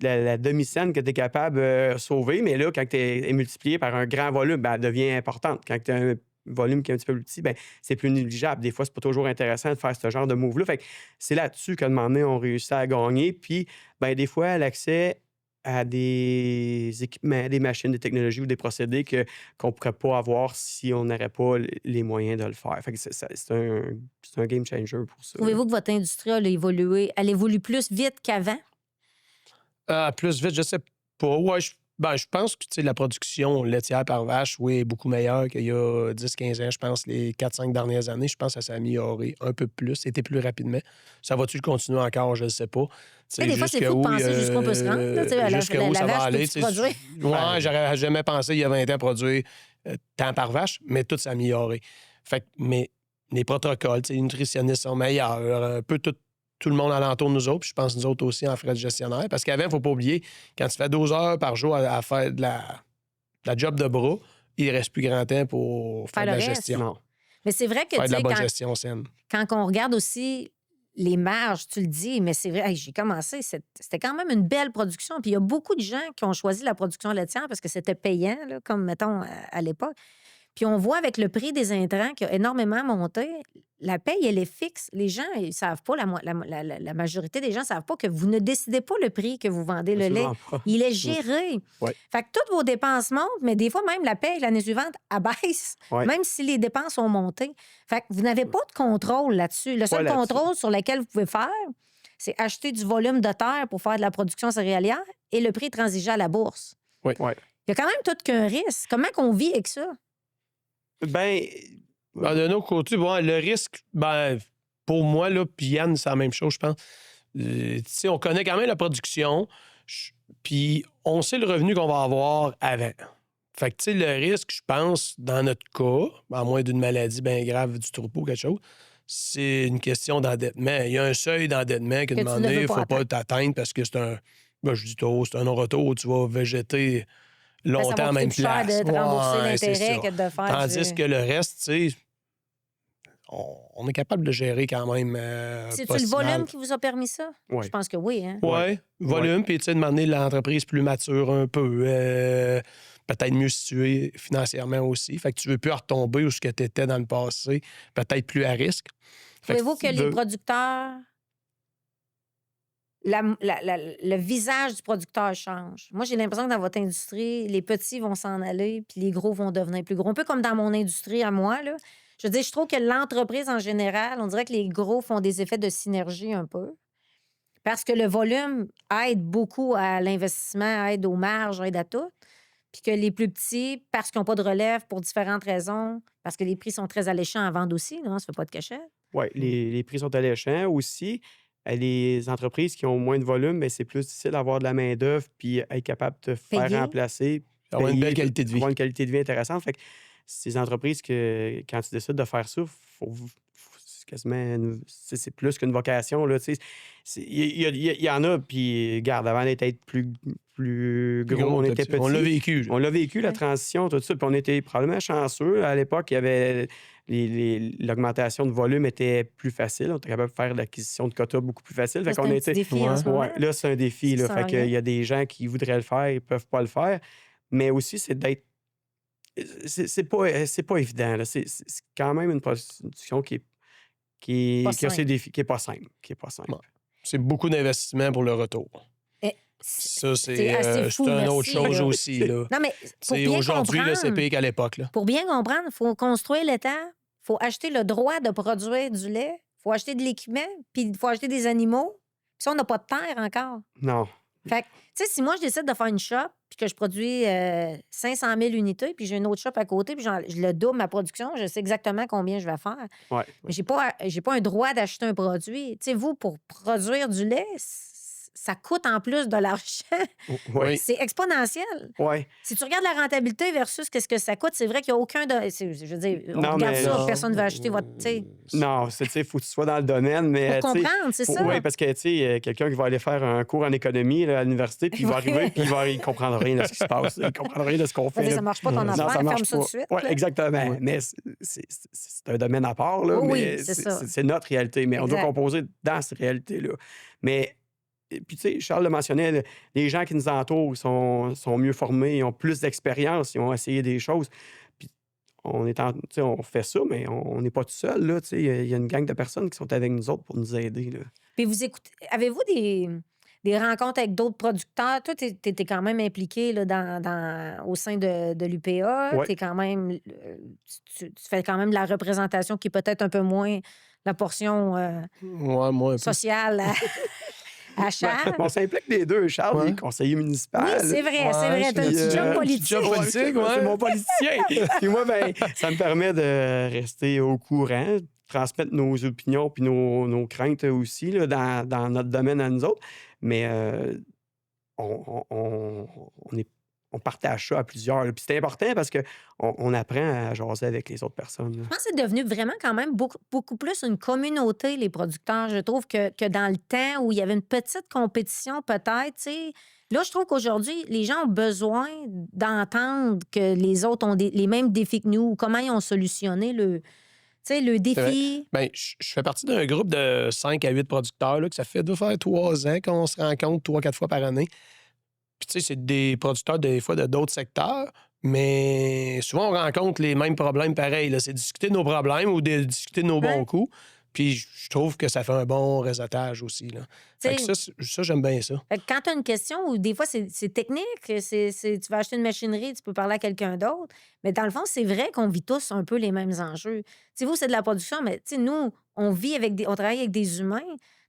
Speaker 2: là, la demi-scène que tu es capable de sauver, mais là, quand tu es multiplié par un grand volume, ben, elle devient importante. Quand tu as un volume qui est un petit peu plus petit, ben, c'est plus négligeable. Des fois, c'est pas toujours intéressant de faire ce genre de move-là. Fait que c'est là-dessus qu'à un moment donné, on réussit à gagner. Puis, ben, des fois, l'accès à des équipements, des machines, des technologies ou des procédés qu'on ne pourrait pas avoir si on n'aurait pas les moyens de le faire. Fait que c'est un game changer pour ça. là.
Speaker 1: Trouvez-vous que votre industrie elle a évolué? Elle évolue plus vite qu'avant?
Speaker 3: Plus vite, je sais pas. Ouais, je pense que tu sais, la production laitière par vache, oui, est beaucoup meilleure qu'il y a 10-15 ans. Je pense les 4-5 dernières années, je pense que ça s'est amélioré un peu plus, c'était plus rapidement. Ça va-tu le continuer encore? Je ne sais pas. Tu sais,
Speaker 1: Des fois, c'est
Speaker 3: jusqu'à
Speaker 1: fou de
Speaker 3: où,
Speaker 1: penser jusqu'où on peut se rendre. Là, tu sais,
Speaker 3: jusqu'à où
Speaker 1: la
Speaker 3: ça va
Speaker 1: vache
Speaker 3: aller.
Speaker 1: peut-tu
Speaker 3: tu sais,
Speaker 1: produire?
Speaker 3: Ouais, j'aurais jamais pensé il y a 20 ans produire tant par vache, mais tout s'est amélioré. Fait que, mais les protocoles, tu sais, les nutritionnistes sont meilleurs, un peu tout tout le monde alentour de nous autres, puis je pense nous autres aussi en frais de gestionnaire. Parce qu'avant, il ne faut pas oublier, quand tu fais 12 heures par jour à faire de la job de bras, il ne reste plus grand temps pour faire de la
Speaker 1: le reste.
Speaker 3: gestion.
Speaker 2: Non.
Speaker 1: Mais c'est vrai que,
Speaker 3: Faire de la
Speaker 1: tu sais,
Speaker 3: bonne
Speaker 1: quand,
Speaker 3: gestion saine.
Speaker 1: quand on regarde aussi les marges, tu le dis, mais c'est vrai, hey, j'ai commencé, c'était quand même une belle production. Puis il y a beaucoup de gens qui ont choisi la production laitière parce que c'était payant, là, comme, mettons, à l'époque. Puis on voit avec le prix des intrants qui a énormément monté, la paye, elle est fixe. Les gens, ils savent pas, la majorité des gens ne savent pas que vous ne décidez pas le prix que vous vendez le lait.
Speaker 2: Absolument pas.
Speaker 1: Il est géré.
Speaker 3: Ouais.
Speaker 1: Fait que toutes vos dépenses montent, mais des fois, même la paye l'année suivante abaisse,
Speaker 2: Ouais.
Speaker 1: même si les dépenses ont monté. Fait que vous n'avez pas de contrôle là-dessus. Le seul
Speaker 2: là-dessus.
Speaker 1: contrôle sur lequel vous pouvez faire, c'est acheter du volume de terre pour faire de la production céréalière et le prix transigé à la bourse.
Speaker 2: Ouais.
Speaker 1: Il y a quand même tout qu'un risque. Comment qu'on vit avec ça?
Speaker 2: Ben,
Speaker 3: De notre côté, le risque, pour moi, là, puis Yann, c'est la même chose, je pense. Tu sais, on connaît quand même la production, puis on sait le revenu qu'on va avoir avant. Fait que, tu sais, le risque, je pense, dans notre cas, à moins d'une maladie bien grave du troupeau ou quelque chose, c'est une question d'endettement. Il y a un seuil d'endettement qu'à un
Speaker 1: Que
Speaker 3: moment
Speaker 1: tu ne
Speaker 3: donné,
Speaker 1: veux
Speaker 3: il ne
Speaker 1: pas
Speaker 3: faut pas
Speaker 1: atteindre.
Speaker 3: t'atteindre parce que c'est un... je dis tôt, c'est un non-retour, tu vas végéter
Speaker 1: Ben, ça
Speaker 3: longtemps
Speaker 1: va
Speaker 3: à
Speaker 1: coûter
Speaker 3: même
Speaker 1: plus cher
Speaker 3: place.
Speaker 1: de rembourser
Speaker 3: Ouais, c'est
Speaker 1: l'intérêt
Speaker 3: ça.
Speaker 1: que de faire
Speaker 3: Tandis que le reste, tu sais, on est capable de gérer quand même.
Speaker 1: C'est-tu
Speaker 3: pas
Speaker 1: le
Speaker 3: si mal.
Speaker 1: volume qui vous a permis ça?
Speaker 2: Ouais.
Speaker 1: Je pense que oui, hein?
Speaker 3: Oui, volume, puis tu sais, demander l'entreprise plus mature un peu, peut-être mieux située financièrement aussi. Fait que tu veux plus retomber où ce que tu étais dans le passé, peut-être plus à risque. Fait
Speaker 1: Trouvez-vous que les
Speaker 2: de-
Speaker 1: producteurs... le visage du producteur change. Moi, j'ai l'impression que dans votre industrie, les petits vont s'en aller, puis les gros vont devenir plus gros. Un peu comme dans mon industrie à moi, là. Je veux dire, je trouve que l'entreprise en général, on dirait que les gros font des effets de synergie un peu. Parce que le volume aide beaucoup à l'investissement, aide aux marges, aide à tout. Puis que les plus petits, parce qu'ils n'ont pas de relève pour différentes raisons, parce que les prix sont très alléchants à vendre aussi, non? Ça ne fait pas de cachette.
Speaker 2: Oui, les prix sont alléchants aussi. Les entreprises qui ont moins de volume, mais c'est plus difficile d'avoir de la main-d'œuvre puis être capable de te faire
Speaker 1: Payer.
Speaker 2: remplacer.
Speaker 3: Avoir une
Speaker 2: payer,
Speaker 3: belle qualité de vie.
Speaker 2: Avoir une qualité de vie intéressante. Fait que ces entreprises que, quand tu décides de faire ça, c'est quasiment c'est plus qu'une vocation. Là, tu sais. Il y en a, puis regarde, avant d'être plus gros, on était petits.
Speaker 3: On l'a vécu.
Speaker 2: On l'a vécu, la
Speaker 1: Ouais.
Speaker 2: transition, tout ça. Puis on était probablement chanceux. À l'époque, il y avait l'augmentation de volume était plus facile. On était capable de faire l'acquisition de quotas beaucoup plus facile.
Speaker 1: Ça,
Speaker 2: Fait
Speaker 1: c'est
Speaker 2: qu'on
Speaker 1: un
Speaker 2: était...
Speaker 1: petit défi en ce moment.
Speaker 2: Ouais, là, c'est un défi. Là.
Speaker 1: Ça
Speaker 2: Fait
Speaker 1: s'en
Speaker 2: qu'il
Speaker 1: vient.
Speaker 2: y a des gens qui voudraient le faire, ils ne peuvent pas le faire. Mais aussi, c'est d'être... C'est pas évident. Là. C'est quand même une production qui
Speaker 1: Pas
Speaker 2: a ses
Speaker 1: simple.
Speaker 2: défis, qui n'est pas simple.
Speaker 3: Ouais. C'est beaucoup d'investissement pour le retour.
Speaker 1: Eh,
Speaker 3: Ça,
Speaker 1: c'est assez fou,
Speaker 3: c'est une autre
Speaker 1: merci,
Speaker 3: chose
Speaker 1: là.
Speaker 3: aussi. Là.
Speaker 1: Non, mais pour
Speaker 3: C'est
Speaker 1: bien
Speaker 3: aujourd'hui, là, c'est
Speaker 1: comprendre,
Speaker 3: pire qu'à l'époque. Là.
Speaker 1: pour bien comprendre, il faut construire l'État, il faut acheter le droit de produire du lait, il faut acheter de l'équipement, puis il faut acheter des animaux. Puis ça, on n'a pas de terre encore.
Speaker 2: Non.
Speaker 1: Fait que, tu sais, si moi, je décide de faire une shop, puis que je produis 500 000 unités, puis j'ai une autre shop à côté, puis je le double ma production, je sais exactement combien je vais faire.
Speaker 2: Ouais.
Speaker 1: Mais j'ai pas un droit d'acheter un produit. Tu sais, vous, pour produire du lait, ça coûte en plus de l'argent.
Speaker 2: Oui.
Speaker 1: C'est exponentiel.
Speaker 2: Ouais.
Speaker 1: Si tu regardes la rentabilité versus qu'est-ce que ça coûte, c'est vrai qu'il n'y a aucun... Je veux dire, on
Speaker 2: Non,
Speaker 1: regarde
Speaker 2: mais-
Speaker 1: ça,
Speaker 3: Non.
Speaker 1: personne ne va acheter votre... tu sais,
Speaker 2: Non, il faut que tu sois dans le domaine, mais...
Speaker 1: pour
Speaker 2: tu sais,
Speaker 1: comprendre, c'est ça.
Speaker 2: Oui, parce que, tu sais, quelqu'un qui va aller faire un cours en économie là, à l'université, puis il va arriver, puis il ne comprendra rien de ce qui se passe. Il ne comprendra rien de ce qu'on
Speaker 1: Va
Speaker 2: fait.
Speaker 1: dire,
Speaker 2: là.
Speaker 1: ça marche pas ton
Speaker 2: Non,
Speaker 1: affaire,
Speaker 2: ça marche
Speaker 1: ferme ça
Speaker 2: pas.
Speaker 1: tout de suite.
Speaker 2: Oui,
Speaker 1: là.
Speaker 2: exactement.
Speaker 3: Ouais.
Speaker 2: Mais c'est un domaine à part, là,
Speaker 1: Oui,
Speaker 2: mais
Speaker 1: c'est ça.
Speaker 2: c'est notre réalité. Mais on doit
Speaker 1: Exact.
Speaker 2: composer dans cette réalité-là. Mais, puis, tu sais, Charles le mentionnait, les gens qui nous entourent sont mieux formés, ils ont plus d'expérience, ils ont essayé des choses. Puis, tu sais, on fait ça, mais on n'est pas tout seul, là. Tu sais, il y a une gang de personnes qui sont avec nous autres pour nous aider, là.
Speaker 1: Puis vous écoutez... Avez-vous des rencontres avec d'autres producteurs? Toi, tu étais quand même impliqué là, au sein de l'UPA.
Speaker 2: Ouais.
Speaker 1: T'es quand même... tu fais quand même de la représentation qui est peut-être un peu moins la portion
Speaker 3: Ouais, moi, un peu.
Speaker 1: sociale à Charles.
Speaker 2: On s'implique les deux. Charles,
Speaker 3: Ouais.
Speaker 2: il est conseiller municipal.
Speaker 1: Oui, c'est vrai, c'est vrai. T'as un
Speaker 2: puis,
Speaker 1: petit job
Speaker 2: petit
Speaker 1: politique.
Speaker 3: job politique, ouais.
Speaker 2: C'est mon politicien. Puis moi, ben, ça me permet de rester au courant, de transmettre nos opinions puis nos craintes aussi là, dans notre domaine à nous autres. Mais on partage ça à plusieurs. Là. Puis c'est important parce qu'on apprend à jaser avec les autres personnes. Là.
Speaker 1: Je pense que c'est devenu vraiment quand même beaucoup plus une communauté, les producteurs. Je trouve que dans le temps où il y avait une petite compétition, peut-être, tu sais, là, je trouve qu'aujourd'hui, les gens ont besoin d'entendre que les autres ont les mêmes défis que nous, ou comment ils ont solutionné le défi.
Speaker 3: Ben, je fais partie d'un groupe de 5 à 8 producteurs, là, que ça doit faire 3 ans qu'on se rencontre 3-4 fois par année. Puis, tu sais, c'est des producteurs, des fois, de d'autres secteurs, mais souvent, on rencontre les mêmes problèmes pareils. Là. C'est discuter de nos problèmes ou de discuter de nos bons coups. Puis, je trouve que ça fait un bon réseautage aussi. Là. Fait que ça, j'aime bien ça.
Speaker 1: Fait que quand tu as une question, ou des fois, c'est technique, tu vas acheter une machinerie, tu peux parler à quelqu'un d'autre, mais dans le fond, c'est vrai qu'on vit tous un peu les mêmes enjeux. Tu sais, vous, c'est de la production, mais nous, on travaille avec des humains.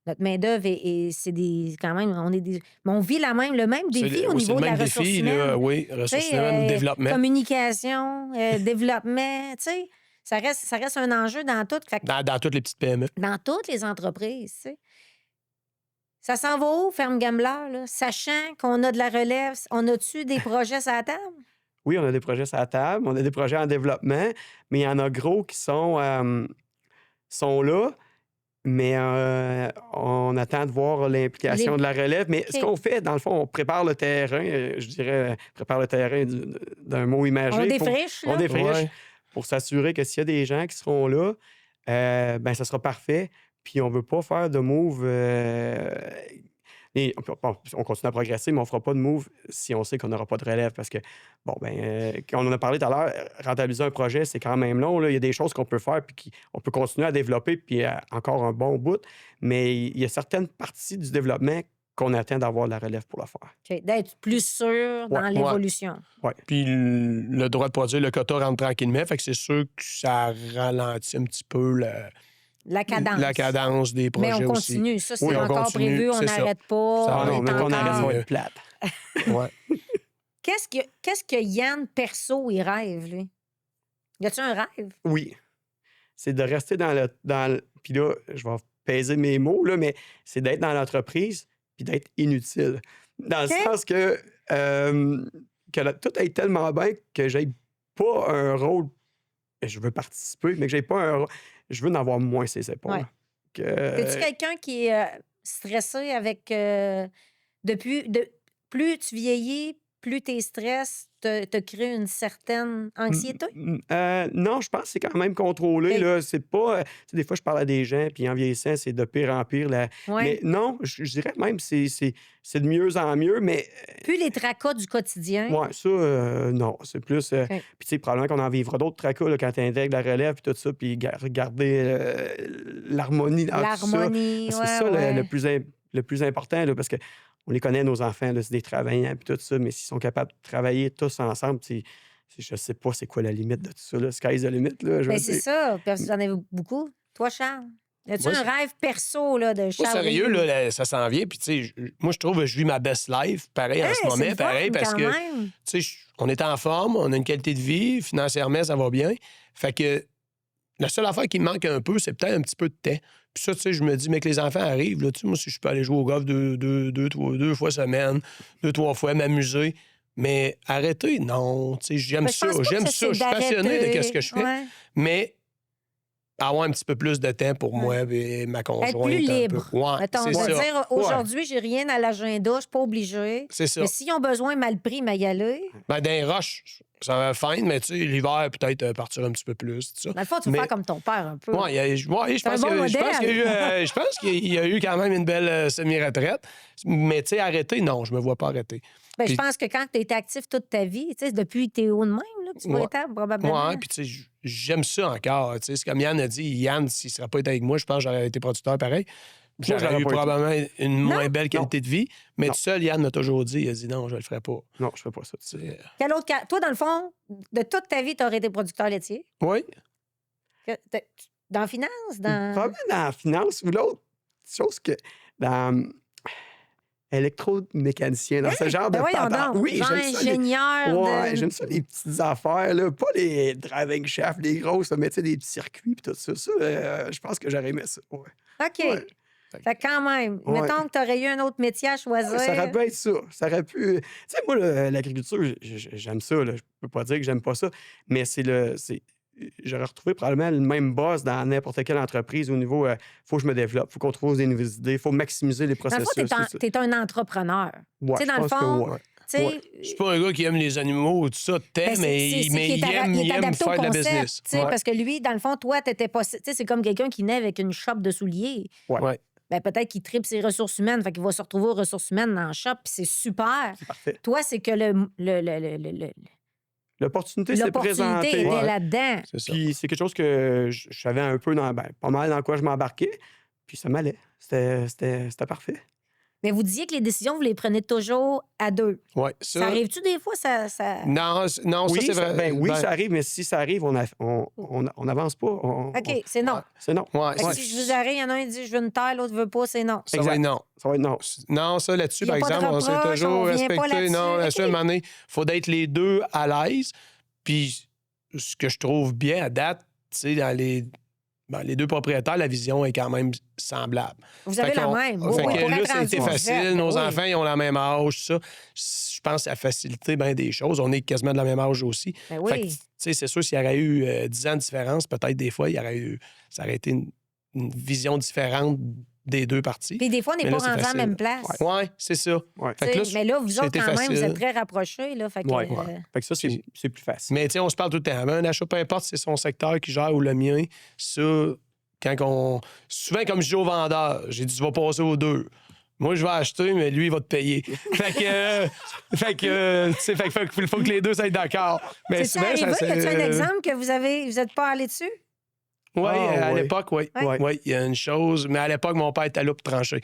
Speaker 1: Notre main-d'œuvre, c'est quand même, mais on vit le même défi au niveau de la ressource humaine.
Speaker 3: Là, oui, ressources humaines, développement.
Speaker 1: Communication, développement, tu sais, ça reste un enjeu dans tout.
Speaker 3: Dans toutes les petites PME.
Speaker 1: Dans toutes les entreprises, tu sais. Ça s'en va où, Ferme Gambler, là? Sachant qu'on a de la relève, on a-tu des projets sur la table?
Speaker 2: Oui, on a des projets sur la table, on a des projets en développement, mais il y en a gros qui sont là. Mais on attend de voir l'implication de la relève. Mais ce qu'on fait, dans le fond, on prépare le terrain, je dirais, prépare le terrain d'un mot imagé.
Speaker 1: On défriche,
Speaker 2: On défriche pour s'assurer que s'il y a des gens qui seront là, ben ça sera parfait. Puis on ne veut pas faire de move. On continue à progresser, mais on ne fera pas de move si on sait qu'on n'aura pas de relève. Parce que, quand on en a parlé tout à l'heure, rentabiliser un projet, c'est quand même long. Là. Il y a des choses qu'on peut faire puis qu'on peut continuer à développer, puis encore un bon bout. Mais il y a certaines parties du développement qu'on attend d'avoir de la relève pour le faire.
Speaker 1: Okay. D'être plus sûr dans l'évolution.
Speaker 2: Ouais.
Speaker 3: Puis le droit de produire, le quota rentre tranquillement. Fait que c'est sûr que ça ralentit un petit peu
Speaker 1: la cadence
Speaker 3: des projets aussi.
Speaker 1: Mais on continue. Ça, c'est encore prévu. On n'arrête pas.
Speaker 2: On arrête, ça va être plate.
Speaker 3: Ouais.
Speaker 1: Qu'est-ce que Yann, perso, il rêve, lui? Y a-tu un rêve?
Speaker 2: Oui. C'est de rester dans le... Puis là, je vais peser mes mots, là, mais c'est d'être dans l'entreprise puis d'être inutile. Dans le sens que tout aille tellement bien que j'aie pas un rôle... Je veux participer, mais que j'ai pas un rôle... Je veux en avoir moins ses épaules.
Speaker 1: Ouais. Es-tu quelqu'un qui est stressé avec... plus tu vieillis, plus tes stress te crée une certaine anxiété?
Speaker 2: Non, je pense que c'est quand même contrôlé. Là. C'est pas... des fois, je parle à des gens, puis en vieillissant, c'est de pire en pire. Mais non, je dirais même que c'est de mieux en mieux, mais...
Speaker 1: Plus les tracas du quotidien.
Speaker 2: Oui, ça, non. C'est plus... Puis tu sais, probablement qu'on en vivra d'autres tracas là, quand tu intègres la relève, puis tout ça, puis garder l'harmonie dans tout ça. C'est ça le plus important, là, parce que on les connaît, nos enfants, là, c'est des travailleurs puis tout ça, mais s'ils sont capables de travailler tous ensemble, je sais pas c'est quoi la limite de tout ça. Là. Sky's the limit. Là,
Speaker 1: c'est ça. Vous en avez beaucoup. Toi, Charles? As-tu un rêve perso là, de Charles?
Speaker 3: Pas sérieux, là, ça s'en vient. Puis, tu sais, moi, je trouve que je vis ma best life, pareil, en ce moment, pareil, parce que, tu sais, on est en forme, on a une qualité de vie, financièrement, ça va bien. Fait que la seule affaire qui me manque un peu, c'est peut-être un petit peu de temps. Puis ça, tu sais, je me dis, mais que les enfants arrivent, là, tu sais, moi, si je peux aller jouer au golf deux fois semaine, 2-3 fois, m'amuser. Mais arrêter, non. Tu sais, j'aime ça. Je suis passionné de ce que je fais. Ouais. Mais avoir un petit peu plus de temps pour moi et ma conjointe.
Speaker 1: Être plus libre.
Speaker 3: Mettons,
Speaker 1: c'est ça. Dire, aujourd'hui, j'ai rien à l'agenda, je suis pas obligée.
Speaker 3: C'est ça.
Speaker 1: Mais s'ils ont besoin mal pris, mais y aller.
Speaker 3: Ben, dans les roches, ça va fine, mais tu sais, l'hiver, peut-être partir un petit peu plus. Tout ça.
Speaker 1: Dans le fond, tu veux faire comme ton père un peu.
Speaker 3: Oui, je pense qu'il y a eu quand même une belle semi-retraite. Mais tu sais, arrêter, non, je me vois pas arrêter.
Speaker 1: Ben, je pense que quand tu été actif toute ta vie, depuis que tu es haut de même, là, tu vas être probablement.
Speaker 3: Oui, puis tu sais, j'aime ça encore. Tu sais, c'est comme Yann a dit, Yann, s'il ne serait pas été avec moi, je pense que j'aurais été producteur pareil. J'aurais eu probablement une moins belle qualité de vie. Mais tout seul, Yann m'a toujours dit, il a dit non, je le ferais pas.
Speaker 2: Non, je ferais pas ça.
Speaker 1: Quel autre cas? Toi, dans le fond, de toute ta vie, tu aurais été producteur laitier?
Speaker 3: Oui.
Speaker 1: Dans la finance?
Speaker 2: Probablement dans la finance ou l'autre chose que dans électromécanicien, dans ce genre de patente.
Speaker 1: Oui, genre ingénieur.
Speaker 2: Oui, j'aime ça, les petites affaires, là. Pas les driving shafts, les grosses, mais tu sais, des petits circuits et tout ça. Ça, je pense que j'aurais aimé ça. Ouais.
Speaker 1: OK. Ouais. Fait que quand même,
Speaker 2: Ouais.
Speaker 1: mettons que tu aurais eu un autre métier à choisir.
Speaker 2: Ça aurait pu être ça. Ça aurait pu. Tu sais, moi, l'agriculture, j'aime ça. Là. Je peux pas dire que j'aime pas ça, mais j'aurais retrouvé probablement le même boss dans n'importe quelle entreprise au niveau faut que je me développe, faut qu'on trouve des nouvelles idées, faut maximiser les
Speaker 1: Dans le
Speaker 2: processus.
Speaker 1: fond, tu es un entrepreneur.
Speaker 2: Ouais,
Speaker 1: Tu sais,
Speaker 2: je
Speaker 1: dans le
Speaker 2: pense que
Speaker 1: fond,
Speaker 2: ouais.
Speaker 1: tu sais,
Speaker 2: Ouais.
Speaker 3: Je suis pas un gars qui aime les animaux, tout ça,
Speaker 1: ben,
Speaker 3: mais il aime
Speaker 1: adapté au
Speaker 3: faire de la
Speaker 1: concept,
Speaker 3: business.
Speaker 1: tu sais, parce que lui, dans le fond, toi, t'étais pas. Tu sais, c'est comme quelqu'un qui naît avec une shop de souliers.
Speaker 3: Ouais.
Speaker 1: Ben, peut-être qu'il tripe ses ressources humaines, fait qu'il va se retrouver aux ressources humaines dans le shop, puis c'est super.
Speaker 2: C'est parfait.
Speaker 1: Toi, c'est que
Speaker 2: L'opportunité s'est
Speaker 1: l'opportunité
Speaker 2: présentée.
Speaker 1: était là-dedans.
Speaker 3: C'est ça.
Speaker 2: Puis c'est quelque chose que je savais un peu, pas mal dans quoi je m'embarquais. Puis ça m'allait. C'était parfait.
Speaker 1: Mais vous disiez que les décisions, vous les prenez toujours à deux.
Speaker 3: Ouais,
Speaker 1: Ça arrive-tu des fois, ça...
Speaker 3: Non,
Speaker 2: Oui,
Speaker 3: ça, c'est vrai.
Speaker 2: ça arrive, mais si ça arrive, on n'avance pas.
Speaker 1: OK, c'est non.
Speaker 2: C'est non.
Speaker 3: Ouais,
Speaker 1: Fait que si je vous arrive, il y en a un qui dit « je veux une terre », l'autre veut pas, c'est non.
Speaker 3: ça va être non.
Speaker 2: Ça va être non.
Speaker 3: Non, ça, là-dessus,
Speaker 1: Il y a
Speaker 3: par
Speaker 1: pas de
Speaker 3: exemple, on s'est
Speaker 1: reproche,
Speaker 3: toujours
Speaker 1: on revient pas
Speaker 3: respecté.
Speaker 1: là-dessus.
Speaker 3: Non, là-dessus, à un
Speaker 1: OK.
Speaker 3: moment donné, il faut d'être les deux à l'aise. Puis, ce que je trouve bien à date, tu sais, dans les deux propriétaires, la vision est quand même semblable.
Speaker 1: Vous avez la même.
Speaker 3: Fait
Speaker 1: Oui,
Speaker 3: que
Speaker 1: pour
Speaker 3: là,
Speaker 1: être
Speaker 3: ça a été
Speaker 1: rendu
Speaker 3: facile.
Speaker 1: concept,
Speaker 3: Nos
Speaker 1: oui.
Speaker 3: enfants, ils ont la même âge, ça. Je pense que ça a facilité bien des choses. On est quasiment de la même âge aussi.
Speaker 1: Ben
Speaker 3: Fait que,
Speaker 1: oui.
Speaker 3: tu sais, c'est sûr, s'il y aurait eu 10 ans de différence, peut-être des fois, ça aurait été une vision différente des deux parties.
Speaker 1: Puis des fois, on n'est
Speaker 3: Mais
Speaker 1: pas
Speaker 3: là, c'est
Speaker 1: rendu à la
Speaker 3: facile.
Speaker 1: même place.
Speaker 3: Oui, c'est ça.
Speaker 2: Ouais.
Speaker 3: Fait que là,
Speaker 1: T'sais, mais là, vous
Speaker 3: ça a
Speaker 1: autres,
Speaker 3: été
Speaker 1: quand même, vous
Speaker 3: facile.
Speaker 1: êtes très rapprochés. Là, fait que,
Speaker 2: Ouais. Fait que ça, c'est plus facile.
Speaker 3: Mais tu sais, on se parle tout le temps. Un achat, peu importe si c'est son secteur qui gère ou le mien, ça, souvent, comme je dis au vendeur, j'ai dit, tu vas passer aux deux. Moi, je vais acheter, mais lui, il va te payer. Fait que, tu sais, il faut que les deux soient d'accord. Mais
Speaker 1: c'est-tu arrivé? Y a-t-il un exemple que vous n'êtes pas allé dessus?
Speaker 3: Oui,
Speaker 2: Ah,
Speaker 3: à
Speaker 2: ouais.
Speaker 3: l'époque, oui.
Speaker 1: Ouais.
Speaker 3: Oui, il y a une chose. Mais à l'époque, mon père était là pour trancher.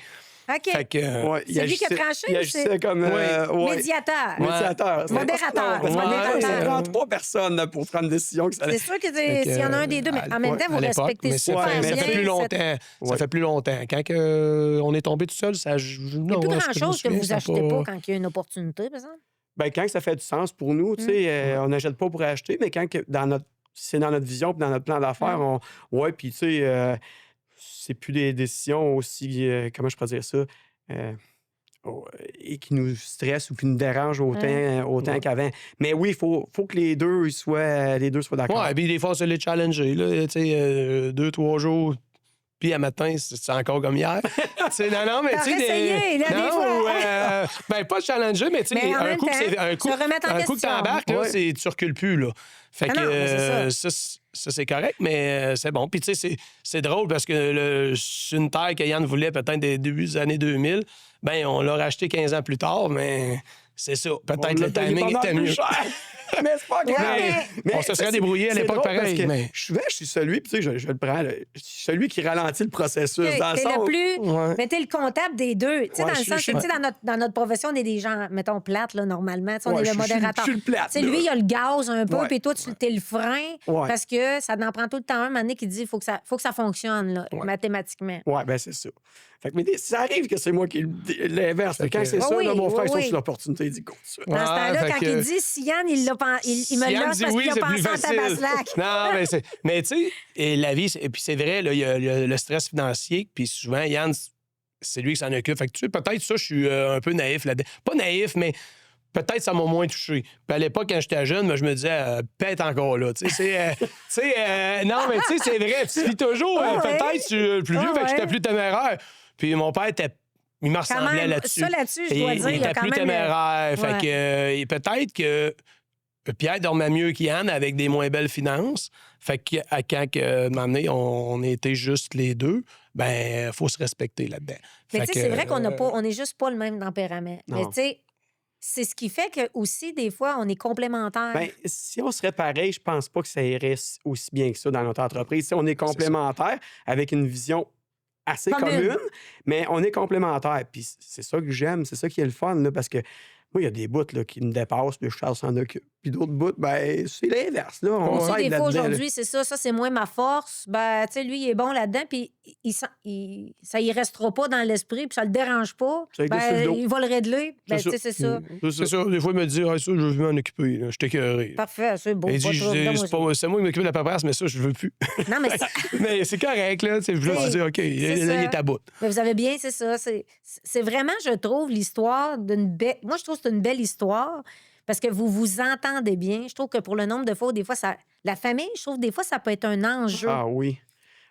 Speaker 1: OK.
Speaker 3: Fait que,
Speaker 2: Ouais,
Speaker 1: C'est lui qui a tranché
Speaker 2: Il
Speaker 1: ou
Speaker 2: agissait
Speaker 1: c'est-
Speaker 2: comme. ouais.
Speaker 1: Médiateur.
Speaker 2: Médiateur. C'est
Speaker 1: Modérateur.
Speaker 2: important, parce que
Speaker 1: Modérateur.
Speaker 2: Ça prend 3 personnes là, pour prendre une décision. Que ça...
Speaker 1: C'est sûr que
Speaker 3: Fait que,
Speaker 1: s'il y en a un des deux, mais en même
Speaker 3: ouais,
Speaker 1: temps, vous
Speaker 3: à l'époque,
Speaker 1: respectez
Speaker 3: mais
Speaker 1: super
Speaker 2: fait-
Speaker 1: bien.
Speaker 3: ça fait plus longtemps.
Speaker 1: cette-
Speaker 3: Ça
Speaker 2: Ouais.
Speaker 3: fait plus longtemps. Quand on est tombé tout seul, ça...
Speaker 1: Il n'y a plus grand-chose que vous achetez pas quand il y a une opportunité, par exemple.
Speaker 2: Ben, quand ça fait du sens pour nous, tu sais, on n'achète pas pour acheter, mais quand c'est dans notre vision et dans notre plan d'affaires, ouais, puis tu sais, c'est plus des décisions aussi, comment je pourrais dire ça, et qui nous stressent ou qui nous dérangent autant qu'avant. Mais oui, il faut que les deux soient d'accord.
Speaker 3: Ouais, puis des fois, c'est les challenger, là, tu sais, 2-3 jours. Puis à matin, c'est encore comme hier. Non, mais
Speaker 1: T'as
Speaker 3: tu sais.
Speaker 1: essayé, là, des
Speaker 3: non,
Speaker 1: fois.
Speaker 3: ben, pas challenger, mais tu sais,
Speaker 1: Mais en
Speaker 3: un
Speaker 1: même
Speaker 3: coup,
Speaker 1: temps,
Speaker 3: un coup,
Speaker 1: se remettre en
Speaker 3: un coup que
Speaker 1: question.
Speaker 3: t'embarques, là,
Speaker 2: Ouais.
Speaker 3: tu recules plus, là. Fait
Speaker 1: Ah
Speaker 3: que
Speaker 1: non, mais c'est
Speaker 3: ça, c'est correct, mais c'est bon. Puis tu sais, c'est drôle parce que c'est une terre que Yann voulait peut-être des débuts des années 2000. Ben, on l'a racheté 15 ans plus tard, mais c'est ça. Peut-être le timing était mieux.
Speaker 2: Mais c'est pas grave.
Speaker 1: mais
Speaker 3: on se serait débrouillé à
Speaker 2: c'est
Speaker 3: l'époque
Speaker 2: drôle parce
Speaker 3: pareil,
Speaker 2: que
Speaker 3: mais-
Speaker 2: je suis celui, puis tu sais, je le prends, je suis celui qui ralentit le processus. Dans le
Speaker 1: T'es
Speaker 2: sens
Speaker 1: le
Speaker 2: où-
Speaker 1: plus.
Speaker 3: Ouais.
Speaker 1: Mais t'es le comptable des deux. Tu sais,
Speaker 2: Ouais,
Speaker 1: dans le
Speaker 2: je
Speaker 1: sens
Speaker 2: suis-
Speaker 1: que, tu sais, dans notre profession, on est des gens, mettons, plates, là, normalement. Tu sais, on
Speaker 2: Ouais,
Speaker 1: est
Speaker 2: je
Speaker 1: le
Speaker 2: suis-
Speaker 1: modérateur.
Speaker 2: je suis le plate,
Speaker 1: Tu sais,
Speaker 2: là.
Speaker 1: lui, il a le gaz un peu,
Speaker 2: Ouais.
Speaker 1: puis toi, t'es le frein.
Speaker 2: Ouais.
Speaker 1: Parce que ça en prend tout le temps un moment donné qui dit faut que ça fonctionne, là, mathématiquement.
Speaker 2: Ouais, ben c'est ça. Fait que, mais ça arrive que c'est moi qui l'inverse.
Speaker 3: Fait
Speaker 2: Quand
Speaker 3: que-
Speaker 2: c'est
Speaker 1: Ah
Speaker 2: ça,
Speaker 1: oui,
Speaker 2: là, mon frère,
Speaker 1: oui,
Speaker 2: il saute
Speaker 1: oui.
Speaker 2: sur l'opportunité, il dit go.
Speaker 1: Dans ce temps-là,
Speaker 3: fait
Speaker 1: quand
Speaker 3: que-
Speaker 1: il dit si Yann, il me
Speaker 3: Si Yann
Speaker 1: lance
Speaker 3: dit
Speaker 1: parce
Speaker 3: oui,
Speaker 1: qu'il a
Speaker 3: c'est plus
Speaker 1: pensé à
Speaker 3: facile.
Speaker 1: Tabaslac.
Speaker 3: Non, mais tu sais, et la vie, et puis c'est vrai, là, il y a le stress financier, puis souvent, Yann, c'est lui qui s'en occupe. Fait que tu sais, peut-être ça, je suis un peu naïf là-dedans. Pas naïf, mais peut-être ça m'a moins touché. Puis à l'époque, quand j'étais jeune, moi, je me disais, pète encore là. Tu sais, non, mais tu sais, c'est vrai. Tu vis toujours,
Speaker 1: Ah ouais.
Speaker 3: peut-être, je suis le plus vieux,
Speaker 1: Ah
Speaker 3: fait que j'étais
Speaker 1: ouais.
Speaker 3: plus téméraire. Puis mon père il me
Speaker 1: Quand
Speaker 3: ressemblait
Speaker 1: même,
Speaker 3: là-dessus.
Speaker 1: ça là-dessus, je
Speaker 3: Et
Speaker 1: dois dire, il y a
Speaker 3: était
Speaker 1: quand
Speaker 3: plus
Speaker 1: même.
Speaker 3: téméraire. Fait
Speaker 1: Ouais.
Speaker 3: que, et peut-être que Pierre dormait mieux qu'Yann avec des moins belles finances. Fait que quand un moment donné, on était juste les deux, ben faut se respecter là-dedans.
Speaker 1: Mais
Speaker 3: Fait
Speaker 1: tu sais,
Speaker 3: que,
Speaker 1: c'est vrai on n'est juste pas le même tempérament.
Speaker 2: Non.
Speaker 1: Mais tu sais, c'est ce qui fait que aussi, des fois, on est complémentaires.
Speaker 2: Ben, si on serait pareil, je pense pas que ça irait aussi bien que ça dans notre entreprise. Si on est complémentaires avec une vision assez commune, mais on est complémentaires. Puis c'est ça que j'aime, c'est ça qui est le fun, là, parce que moi, il y a des bouts là, qui me dépassent, puis Charles s'en occupe. puis d'autres bouts, ben, c'est l'inverse. Là. On
Speaker 1: Tu sais,
Speaker 2: s'aide
Speaker 1: des fois,
Speaker 2: là-dedans. là.
Speaker 1: aujourd'hui, c'est ça, c'est moins ma force. Ben, tu sais, lui, il est bon là-dedans, puis ça y restera pas dans l'esprit, puis ça le dérange pas.
Speaker 2: Ça a été sur le
Speaker 1: Ben,
Speaker 2: dos.
Speaker 1: il va le régler. Ben,
Speaker 3: C'est
Speaker 1: tu sais, c'est ça.
Speaker 3: C'est ça. Des fois, il me dit, ah, ça, je veux m'en occuper. Là. Je t'écœuré.
Speaker 1: Parfait, c'est beau.
Speaker 3: Il
Speaker 1: pas
Speaker 3: dit,
Speaker 1: trop, donne-moi
Speaker 3: c'est moi qui m'occupe de la paperasse, mais ça, je veux plus.
Speaker 1: ça. Non, mais
Speaker 3: Mais c'est correct, là. Tu sais, je veux dire, OK, là, il est à bout.
Speaker 1: mais vous avez bien, c'est ça. C'est vraiment, je trouve, l'histoire d'une belle. Moi, je trouve que c'est une belle histoire parce que vous vous entendez bien. Je trouve que pour le nombre de fois, des fois, la famille, je trouve, des fois, ça peut être un enjeu.
Speaker 2: Ah oui.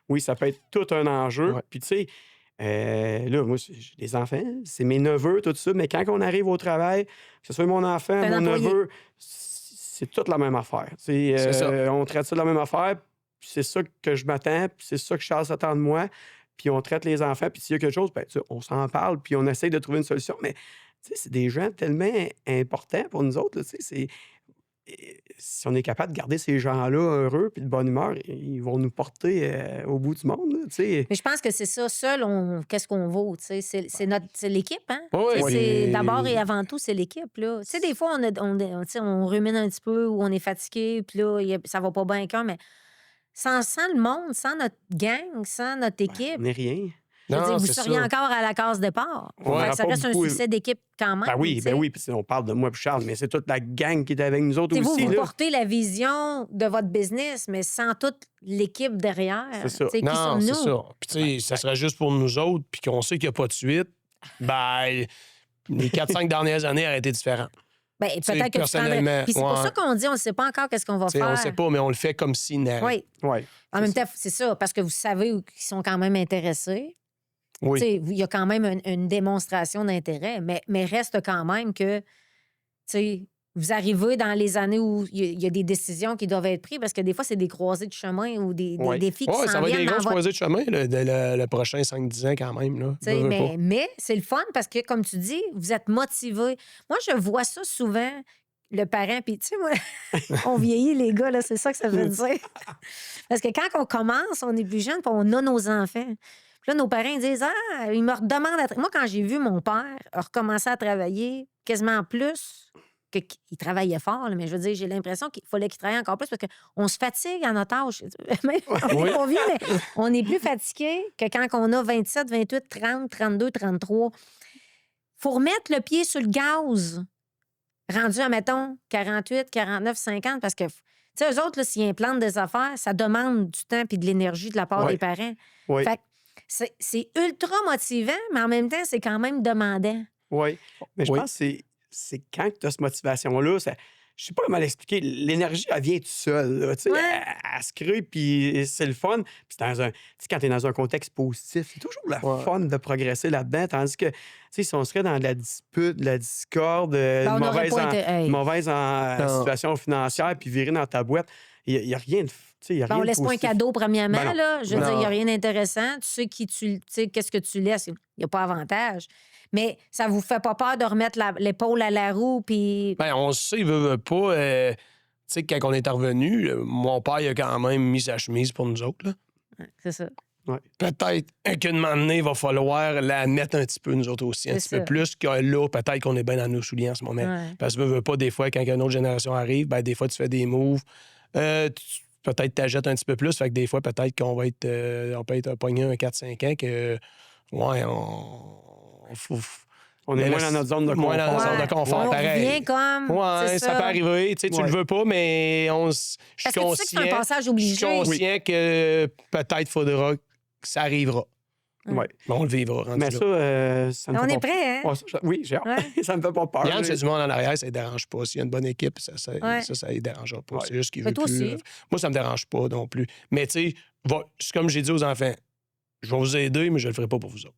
Speaker 2: Oui, ça peut être tout un enjeu.
Speaker 3: Ouais.
Speaker 2: Puis, tu sais, là, moi, j'ai des enfants, c'est mes neveux, tout ça, mais quand on arrive au travail, que ce soit mon enfant,
Speaker 1: C'est un
Speaker 2: mon
Speaker 1: employé.
Speaker 2: neveu, c'est toute la même affaire. Tu sais,
Speaker 3: C'est ça.
Speaker 2: on traite ça de la même affaire, puis c'est ça que je m'attends, puis c'est ça que Charles s'attend de moi, puis on traite les enfants, puis s'il y a quelque chose, ben, tu sais, on s'en parle, puis on essaye de trouver une solution, mais tu sais, c'est des gens tellement importants pour nous autres, là, tu sais, si on est capable de garder ces gens-là heureux puis de bonne humeur, ils vont nous porter au bout du monde, là, tu sais.
Speaker 1: Mais je pense que c'est ça, seul, qu'est-ce qu'on vaut, tu sais, c'est l'équipe, hein?
Speaker 3: Oui,
Speaker 1: Tu sais,
Speaker 3: oui.
Speaker 1: c'est d'abord et avant tout, c'est l'équipe, là. Tu sais, des fois, tu sais, on rumine un petit peu ou on est fatigué, puis là, ça va pas bien avec un, mais sans le monde, sans notre gang, sans notre équipe,
Speaker 2: On n'est rien.
Speaker 1: je veux
Speaker 3: Non,
Speaker 1: dire, vous
Speaker 3: c'est
Speaker 1: seriez
Speaker 3: ça.
Speaker 1: encore à la case départ.
Speaker 2: On
Speaker 1: Fait que
Speaker 2: aura
Speaker 1: ça
Speaker 2: pas
Speaker 1: reste un
Speaker 2: beaucoup-
Speaker 1: succès d'équipe quand même. tu sais.
Speaker 2: Ben oui, puis on parle de moi et Charles, mais c'est toute la gang qui est avec nous autres
Speaker 1: Tu sais,
Speaker 2: aussi.
Speaker 1: vous
Speaker 2: là.
Speaker 1: portez la vision de votre business, mais sans toute l'équipe derrière.
Speaker 2: C'est ça.
Speaker 1: Tu sais, qui
Speaker 3: Non,
Speaker 1: sommes-nous?
Speaker 3: c'est ça. Puis, tu sais, ça serait juste pour nous autres, puis qu'on sait qu'il n'y a pas de suite. Ben, les 4-5 dernières années auraient été différentes.
Speaker 1: Ben,
Speaker 3: Tu sais,
Speaker 1: peut-être que tu
Speaker 3: personnellement,
Speaker 1: prendrais... Puis c'est pour
Speaker 3: ouais.
Speaker 1: ça qu'on dit, on ne sait pas encore qu'est-ce qu'on va
Speaker 3: Tu sais,
Speaker 1: faire.
Speaker 3: on ne sait pas, mais on le fait comme si n'avait.
Speaker 1: Oui.
Speaker 2: Ouais.
Speaker 1: En même temps, c'est ça, parce que vous savez qu'ils sont quand même intéressés.
Speaker 3: Oui.
Speaker 1: Tu sais, il y a quand même une démonstration d'intérêt, mais reste quand même que, tu sais, vous arrivez dans les années où il y a des décisions qui doivent être prises, parce que des fois, c'est des croisées de chemin ou des
Speaker 2: Ouais.
Speaker 1: défis qui
Speaker 3: Ouais,
Speaker 1: s'en
Speaker 3: ça va être des
Speaker 1: viennent dans
Speaker 3: grosses
Speaker 1: votre...
Speaker 3: croisées de chemin là, le prochain 5-10 ans quand même. Là.
Speaker 1: Tu sais,
Speaker 3: Veux pas.
Speaker 1: mais c'est le fun parce que, comme tu dis, vous êtes motivés. Moi, je vois ça souvent, le parent, puis tu sais, moi, on vieillit, les gars, là, c'est ça que ça veut dire. Parce que quand on commence, on est plus jeune, puis on a nos enfants. Puis là, nos parents ils disent, ah, ils me redemandent... Moi, quand j'ai vu mon père recommencer à travailler quasiment plus, qu'il travaillait fort, là, mais je veux dire, j'ai l'impression qu'il fallait qu'il travaille encore plus parce qu'on se fatigue à notre âge. Même, on n'est pas vieux, mais on est plus fatigué que quand on a 27, 28, 30, 32, 33. Faut remettre le pied sur le gaz, rendu à, mettons, 48, 49, 50, parce que, tu sais, eux autres, là, s'ils implantent des affaires, ça demande du temps et de l'énergie de la part
Speaker 2: Ouais.
Speaker 1: des parents.
Speaker 2: Oui.
Speaker 1: Fait que c'est ultra motivant, mais en même temps, c'est quand même demandant.
Speaker 2: Oui. Mais je
Speaker 3: Oui.
Speaker 2: pense que c'est quand tu as cette motivation-là, je sais pas comment l'expliquer. L'énergie, elle vient toute seule. Là, tu sais,
Speaker 1: Ouais.
Speaker 2: elle se crée, puis c'est le fun. Puis c'est tu sais, quand tu es dans un contexte positif, c'est toujours le
Speaker 3: Ouais.
Speaker 2: fun de progresser là-dedans. Tandis que, tu sais, si on serait dans de la dispute, de la discorde,
Speaker 1: Ben, on
Speaker 2: une
Speaker 1: n'aurait
Speaker 2: mauvaise,
Speaker 1: pas été... hey.
Speaker 2: mauvaise
Speaker 3: Non.
Speaker 2: situation financière, puis virer dans ta boîte, il n'y a rien de. Tu sais, il y a
Speaker 1: Ben,
Speaker 2: rien
Speaker 1: on
Speaker 2: de
Speaker 1: laisse pas un
Speaker 2: positif.
Speaker 1: cadeau, premièrement,
Speaker 2: Ben non.
Speaker 1: là. Je veux
Speaker 3: Non.
Speaker 1: dire, il n'y a rien d'intéressant. Tu sais tu sais, qu'est-ce que tu laisses. Il n'y a pas avantage. Mais ça vous fait pas peur de remettre l'épaule à la roue, puis...
Speaker 3: Ben, on sait, veut pas. Tu sais, quand on est revenu, mon père il a quand même mis sa chemise pour nous autres. Là.
Speaker 1: C'est ça.
Speaker 3: Peut-être qu'à un moment donné, il va falloir la mettre un petit peu, nous autres aussi, un
Speaker 1: C'est
Speaker 3: petit
Speaker 1: ça.
Speaker 3: peu plus que là, peut-être qu'on est bien dans nos souliers en ce moment.
Speaker 1: Ouais.
Speaker 3: Parce que veut pas, des fois, quand une autre génération arrive, ben, des fois, tu fais des moves. Peut-être t'achètes un petit peu plus. Fait que des fois, peut-être qu'on va être. On peut être pogné un 4-5 ans que. Ouais,
Speaker 2: On est
Speaker 3: Mais
Speaker 2: moins
Speaker 3: là,
Speaker 2: dans notre zone de
Speaker 3: moins
Speaker 2: confort.
Speaker 3: dans notre zone de confort.
Speaker 1: On
Speaker 3: pareil.
Speaker 1: revient comme...
Speaker 3: Ouais,
Speaker 1: c'est
Speaker 3: ça peut arriver. Tu sais, tu
Speaker 2: Ouais.
Speaker 3: le veux pas, mais je suis
Speaker 1: Parce que tu sais que c'est un
Speaker 3: conscient.
Speaker 1: passage
Speaker 3: Je suis
Speaker 1: obligé.
Speaker 3: conscient que peut-être faudra que ça arrivera.
Speaker 2: Ouais.
Speaker 3: Mais on le vivra. rendu
Speaker 2: Mais
Speaker 3: là.
Speaker 2: ça me
Speaker 1: On
Speaker 2: fait
Speaker 1: est
Speaker 2: pas
Speaker 1: prêt, hein?
Speaker 2: Ouais, oui, j'ai hâte.
Speaker 1: Ouais.
Speaker 2: Ça me fait pas peur.
Speaker 3: Yann, c'est du monde en arrière, ça ne dérange pas. S'il y a une bonne équipe, ça ne les dérangera pas.
Speaker 2: Ouais.
Speaker 3: C'est juste qu'il
Speaker 1: Mais
Speaker 3: veut
Speaker 1: toi
Speaker 3: plus.
Speaker 1: aussi.
Speaker 3: Moi, ça ne me dérange pas non plus. Mais tu sais, c'est comme j'ai dit aux enfants, je vais vous aider, mais je ne le ferai pas pour vous autres.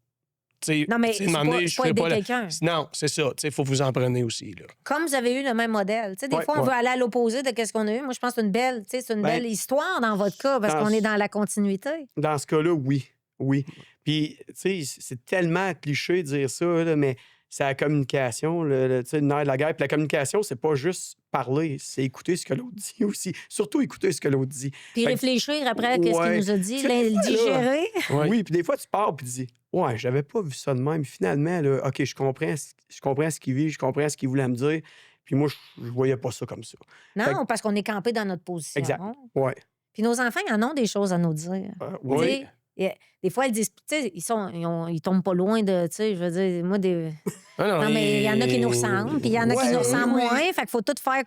Speaker 3: Tu sais,
Speaker 1: Non, mais
Speaker 3: tu sais,
Speaker 1: c'est
Speaker 3: un moment donné,
Speaker 1: pas
Speaker 3: je ferai
Speaker 1: aider
Speaker 3: pas la-
Speaker 1: quelqu'un.
Speaker 3: Non, c'est ça. Il faut vous en prendre aussi. Là.
Speaker 1: Comme vous avez eu le même modèle. Tu sais, des
Speaker 2: Ouais,
Speaker 1: fois, on
Speaker 3: ouais.
Speaker 1: veut aller à l'opposé de ce qu'on a eu. Moi, je pense que c'est une belle, tu sais, c'est une
Speaker 2: Ben,
Speaker 1: belle histoire dans votre cas, parce
Speaker 2: dans
Speaker 1: qu'on est
Speaker 2: ce-
Speaker 1: dans la continuité.
Speaker 2: Dans ce cas-là, oui. Oui. Puis, tu sais, c'est tellement cliché de dire ça, là, mais c'est la communication, tu sais, le nerf de la guerre. Puis la communication, c'est pas juste parler, c'est écouter ce que l'autre dit aussi. Surtout écouter ce que l'autre dit.
Speaker 1: Puis
Speaker 2: Fait que-
Speaker 1: réfléchir après à ce qu'il
Speaker 2: Ouais.
Speaker 1: nous a dit,
Speaker 2: Tu sais, des
Speaker 1: le
Speaker 2: fois, là,
Speaker 1: digérer.
Speaker 3: Ouais.
Speaker 2: Oui, puis des fois, tu pars puis tu dis ouais, j'avais pas vu ça de même. Finalement, là, OK, je comprends ce qu'il vit, je comprends ce qu'il voulait me dire. Puis moi, je voyais pas ça comme ça.
Speaker 1: Non,
Speaker 2: Fait que-
Speaker 1: parce qu'on est campé dans notre position.
Speaker 2: Exact. Ouais.
Speaker 1: Puis nos enfants, ils en ont des choses à nous dire.
Speaker 2: Oui.
Speaker 1: Tu sais, des fois, ils disent, tu sais, ils tombent pas loin de, tu sais, je veux dire, moi, non, mais il y en a qui nous ressemblent, puis il y en a qui nous ressemblent moins. Fait qu'il faut tout faire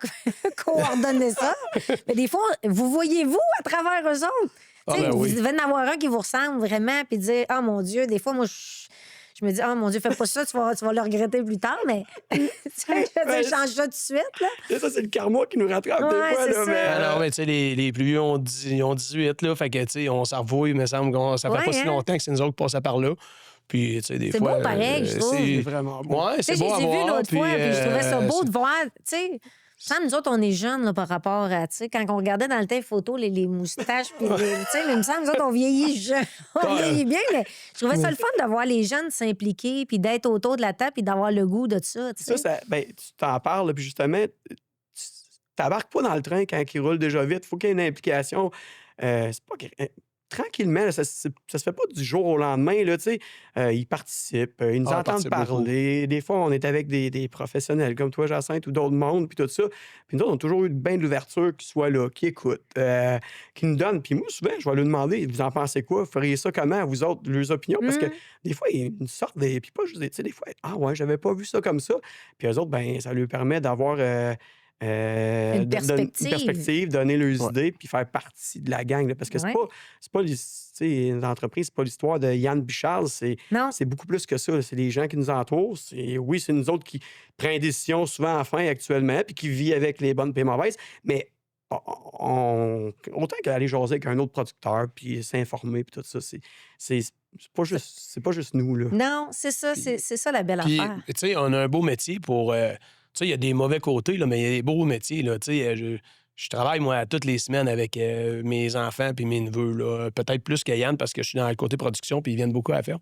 Speaker 1: coordonner ça. Mais des fois, vous voyez-vous à travers eux autres. Tu sais, vous devez en avoir un qui vous ressemble vraiment, puis dire, ah, mon Dieu, des fois, moi, je me dis, ah, mon Dieu, fais pas ça, tu vas le regretter plus tard, mais tu sais, je change ça tout de suite, là.
Speaker 2: Et ça, c'est le karma qui nous rattrape des fois,
Speaker 1: c'est
Speaker 2: là.
Speaker 1: ça.
Speaker 2: Mais...
Speaker 3: Alors, mais tu sais, les plus vieux ont 18, là. Fait que, tu sais, on s'en revoit, il me semble que ça fait pas si longtemps que c'est nous autres qui passaient par là. Puis, tu sais, des fois.
Speaker 1: C'est beau pareil, je trouve.
Speaker 2: C'est vraiment beau.
Speaker 3: Ouais, c'est
Speaker 1: Tu sais,
Speaker 3: beau à
Speaker 1: je les ai vus
Speaker 3: voir.
Speaker 1: l'autre fois, puis je trouvais ça beau
Speaker 3: c'est-
Speaker 1: de voir, tu sais. Sans nous autres, on est jeunes là, par rapport à, tu sais, quand on regardait dans le temps photo les moustaches, puis tu sais, il me semble, nous autres, on vieillit jeune. On vieillit bien, mais je trouvais ça le fun de voir les jeunes s'impliquer, puis d'être autour de la table, puis d'avoir le goût de ça, tu sais.
Speaker 2: Ben, tu t'en parles, puis justement, tu t'embarques pas dans le train quand il roule déjà vite. Il faut qu'il y ait une implication. C'est pas... Tranquillement, là, ça se fait pas du jour au lendemain, là, tu sais. Ils participent, ils nous
Speaker 3: Ah, ils
Speaker 2: entendent
Speaker 3: participent beaucoup.
Speaker 2: parler. Des fois, on est avec des professionnels comme toi, Jacinthe, ou d'autres mondes, puis tout ça. Puis nous autres, on a toujours eu bien de l'ouverture qui soit là, qui écoute, qui nous donne. Puis moi, souvent, je vais lui demander, vous en pensez quoi? Vous feriez ça comment, vous autres, leurs opinions? Parce que des fois, ils nous sortent des... Puis pas juste des... Tu sais, des fois, ah ouais, j'avais pas vu ça comme ça. Puis eux autres, ben ça lui permet d'avoir...
Speaker 1: Une perspective.
Speaker 2: donner leurs idées, puis faire partie de la gang. Là, parce que c'est pas une entreprise, c'est pas l'histoire de Yann Bichard, c'est beaucoup plus que ça. C'est les gens qui nous entourent. Oui, c'est nous autres qui prennent des décisions souvent à fin actuellement, puis qui vivent avec les bonnes et les mauvaises, mais autant qu'aller jaser avec un autre producteur, puis s'informer, puis tout ça, c'est pas juste nous. Là.
Speaker 1: Non, c'est ça, c'est ça la belle
Speaker 3: Puis,
Speaker 1: affaire.
Speaker 3: tu sais, on a un beau métier pour. Tu sais, il y a des mauvais côtés, là, mais il y a des beaux métiers. Là. Tu sais, je travaille, moi, toutes les semaines avec mes enfants puis mes neveux. Là. Peut-être plus que Yann parce que je suis dans le côté production puis ils viennent beaucoup à la ferme.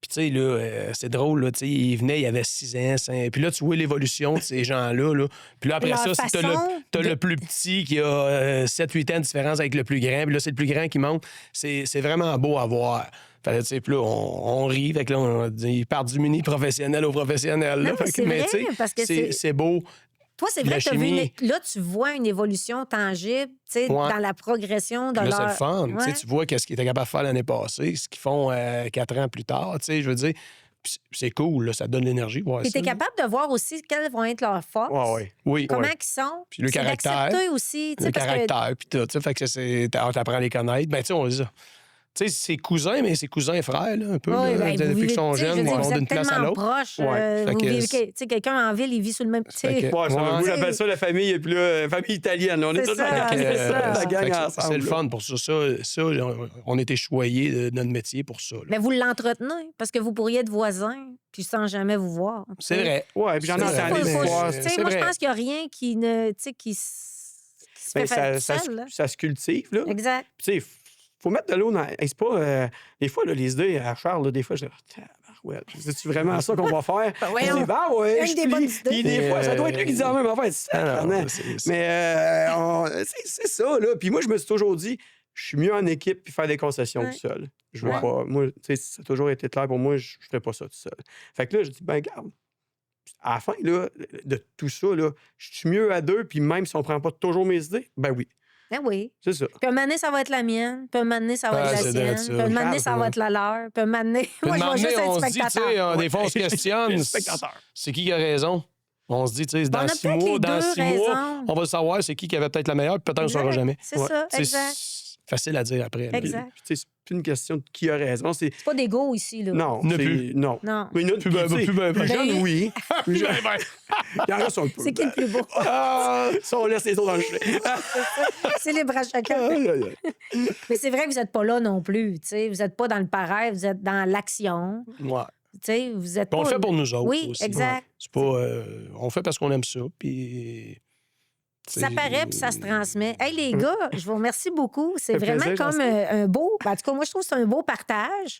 Speaker 3: Puis, tu sais, là, c'est drôle, là, tu sais, ils venaient, il y avait 6 ans, 5... Puis là, tu vois l'évolution de ces gens-là, là. Puis là, après
Speaker 1: Leur
Speaker 3: ça, t'as le plus petit qui a 7-8 ans de différence avec le plus grand. Puis là, c'est le plus grand qui monte. C'est vraiment beau à voir. Fait que, tu sais, puis là, on rit. Fait que là, ils partent du mini professionnel au professionnel. Là.
Speaker 1: Non,
Speaker 3: Fait que,
Speaker 1: c'est vrai,
Speaker 3: tu sais,
Speaker 1: parce que
Speaker 3: c'est beau.
Speaker 1: Toi, c'est
Speaker 3: Puis
Speaker 1: vrai
Speaker 3: la
Speaker 1: que t'as vu
Speaker 3: chimie.
Speaker 1: là, tu vois une évolution tangible, tu sais,
Speaker 3: Ouais.
Speaker 1: dans la progression de
Speaker 3: Puis là, c'est
Speaker 1: leur...
Speaker 3: le fun. Tu sais,
Speaker 1: Ouais.
Speaker 3: tu vois qu'est-ce qu'ils étaient capables de faire l'année passée, ce qu'ils font 4 ans plus tard. Tu sais, je veux dire, puis c'est cool, là, ça donne l'énergie. Ouais,
Speaker 1: Puis t'es capable de voir aussi quelles vont être leurs forces,
Speaker 3: Oui.
Speaker 1: comment
Speaker 3: Ouais.
Speaker 1: ils sont.
Speaker 3: Puis le
Speaker 1: c'est
Speaker 3: caractère.
Speaker 1: d'accepter aussi, tu sais,
Speaker 3: Le
Speaker 1: parce que...
Speaker 3: caractère, puis tout. Tu sais, fait que t'apprends à les connaître. Ben, tu sais, on dit ça. Tu sais, c'est cousins, mais c'est cousins et frères, là, un peu.
Speaker 1: Oui,
Speaker 3: là,
Speaker 1: ben, vous
Speaker 3: depuis
Speaker 1: vivez,
Speaker 3: qu'ils sont
Speaker 1: tu sais, je
Speaker 3: jeunes,
Speaker 1: veux dire,
Speaker 3: ils
Speaker 1: vous
Speaker 3: vont d'une
Speaker 1: êtes
Speaker 3: place à
Speaker 1: tellement
Speaker 3: l'autre.
Speaker 1: proches.
Speaker 3: Ouais. Fait
Speaker 1: Vous
Speaker 3: que
Speaker 1: vivez, tu sais, quelqu'un en ville, il vit sur le même... tu sais.
Speaker 3: Fait que-
Speaker 2: Ouais,
Speaker 3: Ouais.
Speaker 2: moi, j'appelle ça la famille, et puis là, famille italienne. On est
Speaker 1: C'est
Speaker 2: tous
Speaker 1: ça,
Speaker 2: la
Speaker 1: c'est ça.
Speaker 2: la gang
Speaker 3: Fait que
Speaker 2: ensemble.
Speaker 3: c'est le fun pour ça. Ça, on était choyés de notre métier pour ça. Là.
Speaker 1: Mais vous l'entretenez, parce que vous pourriez être voisins, puis sans jamais vous voir. tu
Speaker 3: C'est
Speaker 1: sais.
Speaker 3: vrai.
Speaker 2: Ouais, puis j'en ai
Speaker 3: C'est
Speaker 2: entendu
Speaker 3: vrai,
Speaker 2: des
Speaker 3: mais-
Speaker 2: histoires.
Speaker 1: Tu sais,
Speaker 3: c'est
Speaker 1: moi, je
Speaker 3: vrai.
Speaker 1: pense qu'il n'y a rien qui ne... Tu sais, qui se fait
Speaker 2: Ben,
Speaker 1: faire
Speaker 2: ça,
Speaker 1: tout seul, là.
Speaker 2: ça se cultive, là.
Speaker 1: Exact.
Speaker 2: Puis, tu sais, faut mettre de l'eau dans. Hey, c'est pas. Des fois, là, les idées à Charles, là, des fois, je dis, ouais, c'est-tu vraiment ça qu'on va faire?
Speaker 1: voyons.
Speaker 2: Je dis, ben ouais,
Speaker 1: Avec
Speaker 2: je
Speaker 1: des bonnes
Speaker 2: plie.
Speaker 1: idées.
Speaker 2: Puis des fois, ça doit être lui qui dit la même affaire.
Speaker 3: Ah non,
Speaker 2: Sacrément. Mais c'est ça, là. Puis moi, je me suis toujours dit, je suis mieux en équipe puis faire des concessions
Speaker 1: Ouais.
Speaker 2: tout seul. Je veux
Speaker 1: Ouais.
Speaker 2: pas. Moi, tu sais, ça a toujours été clair pour moi, je ferais pas ça tout seul. Fait que là, je dis, ben, garde. À la fin, là, de tout ça, là, je suis mieux à deux, puis même si on prend pas toujours mes idées, ben oui,
Speaker 1: Ben oui.
Speaker 2: c'est ça.
Speaker 1: Puis un moment donné, ça va être la mienne. Puis un moment donné, ça va
Speaker 3: Ah,
Speaker 1: être la
Speaker 3: c'est
Speaker 1: sienne.
Speaker 3: drôle, ça.
Speaker 1: Puis un moment donné, ça va
Speaker 3: Ouais.
Speaker 1: être la leur. Puis un moment donné,
Speaker 3: Puis
Speaker 1: moi, je
Speaker 3: de
Speaker 1: vais juste
Speaker 3: m'emmener,
Speaker 1: être
Speaker 3: on se dit, tu sais,
Speaker 1: spectateur.
Speaker 3: des fois, on se questionne.
Speaker 2: Spectateur.
Speaker 3: C'est qui a raison? On se dit, tu sais,
Speaker 1: On
Speaker 3: dans
Speaker 1: a
Speaker 3: 6
Speaker 1: peut-être
Speaker 3: mois,
Speaker 1: les
Speaker 3: dans
Speaker 1: deux
Speaker 3: 6 mois,
Speaker 1: raisons.
Speaker 3: on va savoir c'est qui avait peut-être la meilleure, puis peut-être on ne saura
Speaker 1: Exact.
Speaker 3: jamais.
Speaker 1: C'est ça,
Speaker 3: Tu sais,
Speaker 1: exact.
Speaker 3: c'est facile à dire après. là.
Speaker 1: Exact.
Speaker 2: Puis, tu sais, c'est plus une question de qui a raison. C'est
Speaker 1: C'est pas d'égo ici, là.
Speaker 2: non,
Speaker 3: Ne
Speaker 2: c'est
Speaker 3: plus.
Speaker 2: non.
Speaker 1: Non.
Speaker 2: Mais
Speaker 3: Plus ben, plus ben,
Speaker 2: plus
Speaker 3: ben.
Speaker 2: jeune, oui. Plus jeune, il en reste un peu.
Speaker 1: C'est qui le plus beau?
Speaker 2: Ah, ça, on laisse les autres dans le filet.
Speaker 1: C'est les bras chacun.
Speaker 2: Aïe, aïe, aïe.
Speaker 1: Mais c'est vrai que vous n'êtes pas là non plus. Tu sais, vous n'êtes pas dans le pareil, vous êtes dans l'action.
Speaker 3: Ouais.
Speaker 1: Tu sais, vous êtes
Speaker 3: Puis on
Speaker 1: pas...
Speaker 3: le fait pour nous autres
Speaker 1: Oui,
Speaker 3: aussi.
Speaker 1: exact.
Speaker 3: C'est pas, on fait parce qu'on aime ça, puis...
Speaker 1: Ça paraît puis ça se transmet. Hey, les gars, je vous remercie beaucoup. C'est
Speaker 2: Ça fait
Speaker 1: vraiment
Speaker 2: plaisir,
Speaker 1: comme un beau... ben, en tout cas, moi, je trouve que c'est un beau partage.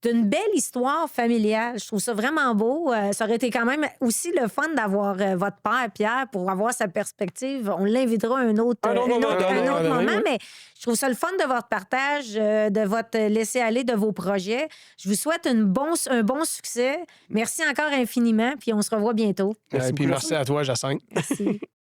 Speaker 1: C'est une belle histoire familiale. Je trouve ça vraiment beau. Ça aurait été quand même aussi le fun d'avoir votre père, Pierre, pour avoir sa perspective. On l'invitera un autre,
Speaker 3: Ah non, non,
Speaker 1: un
Speaker 3: non,
Speaker 1: autre,
Speaker 3: non,
Speaker 1: un
Speaker 3: non,
Speaker 1: autre
Speaker 3: non,
Speaker 1: moment,
Speaker 3: oui.
Speaker 1: mais je trouve ça le fun de votre partage, de votre laisser-aller de vos projets. Je vous souhaite un bon succès. Merci encore infiniment, puis on se revoit bientôt.
Speaker 3: Puis merci à toi, Jacinthe.
Speaker 1: Merci.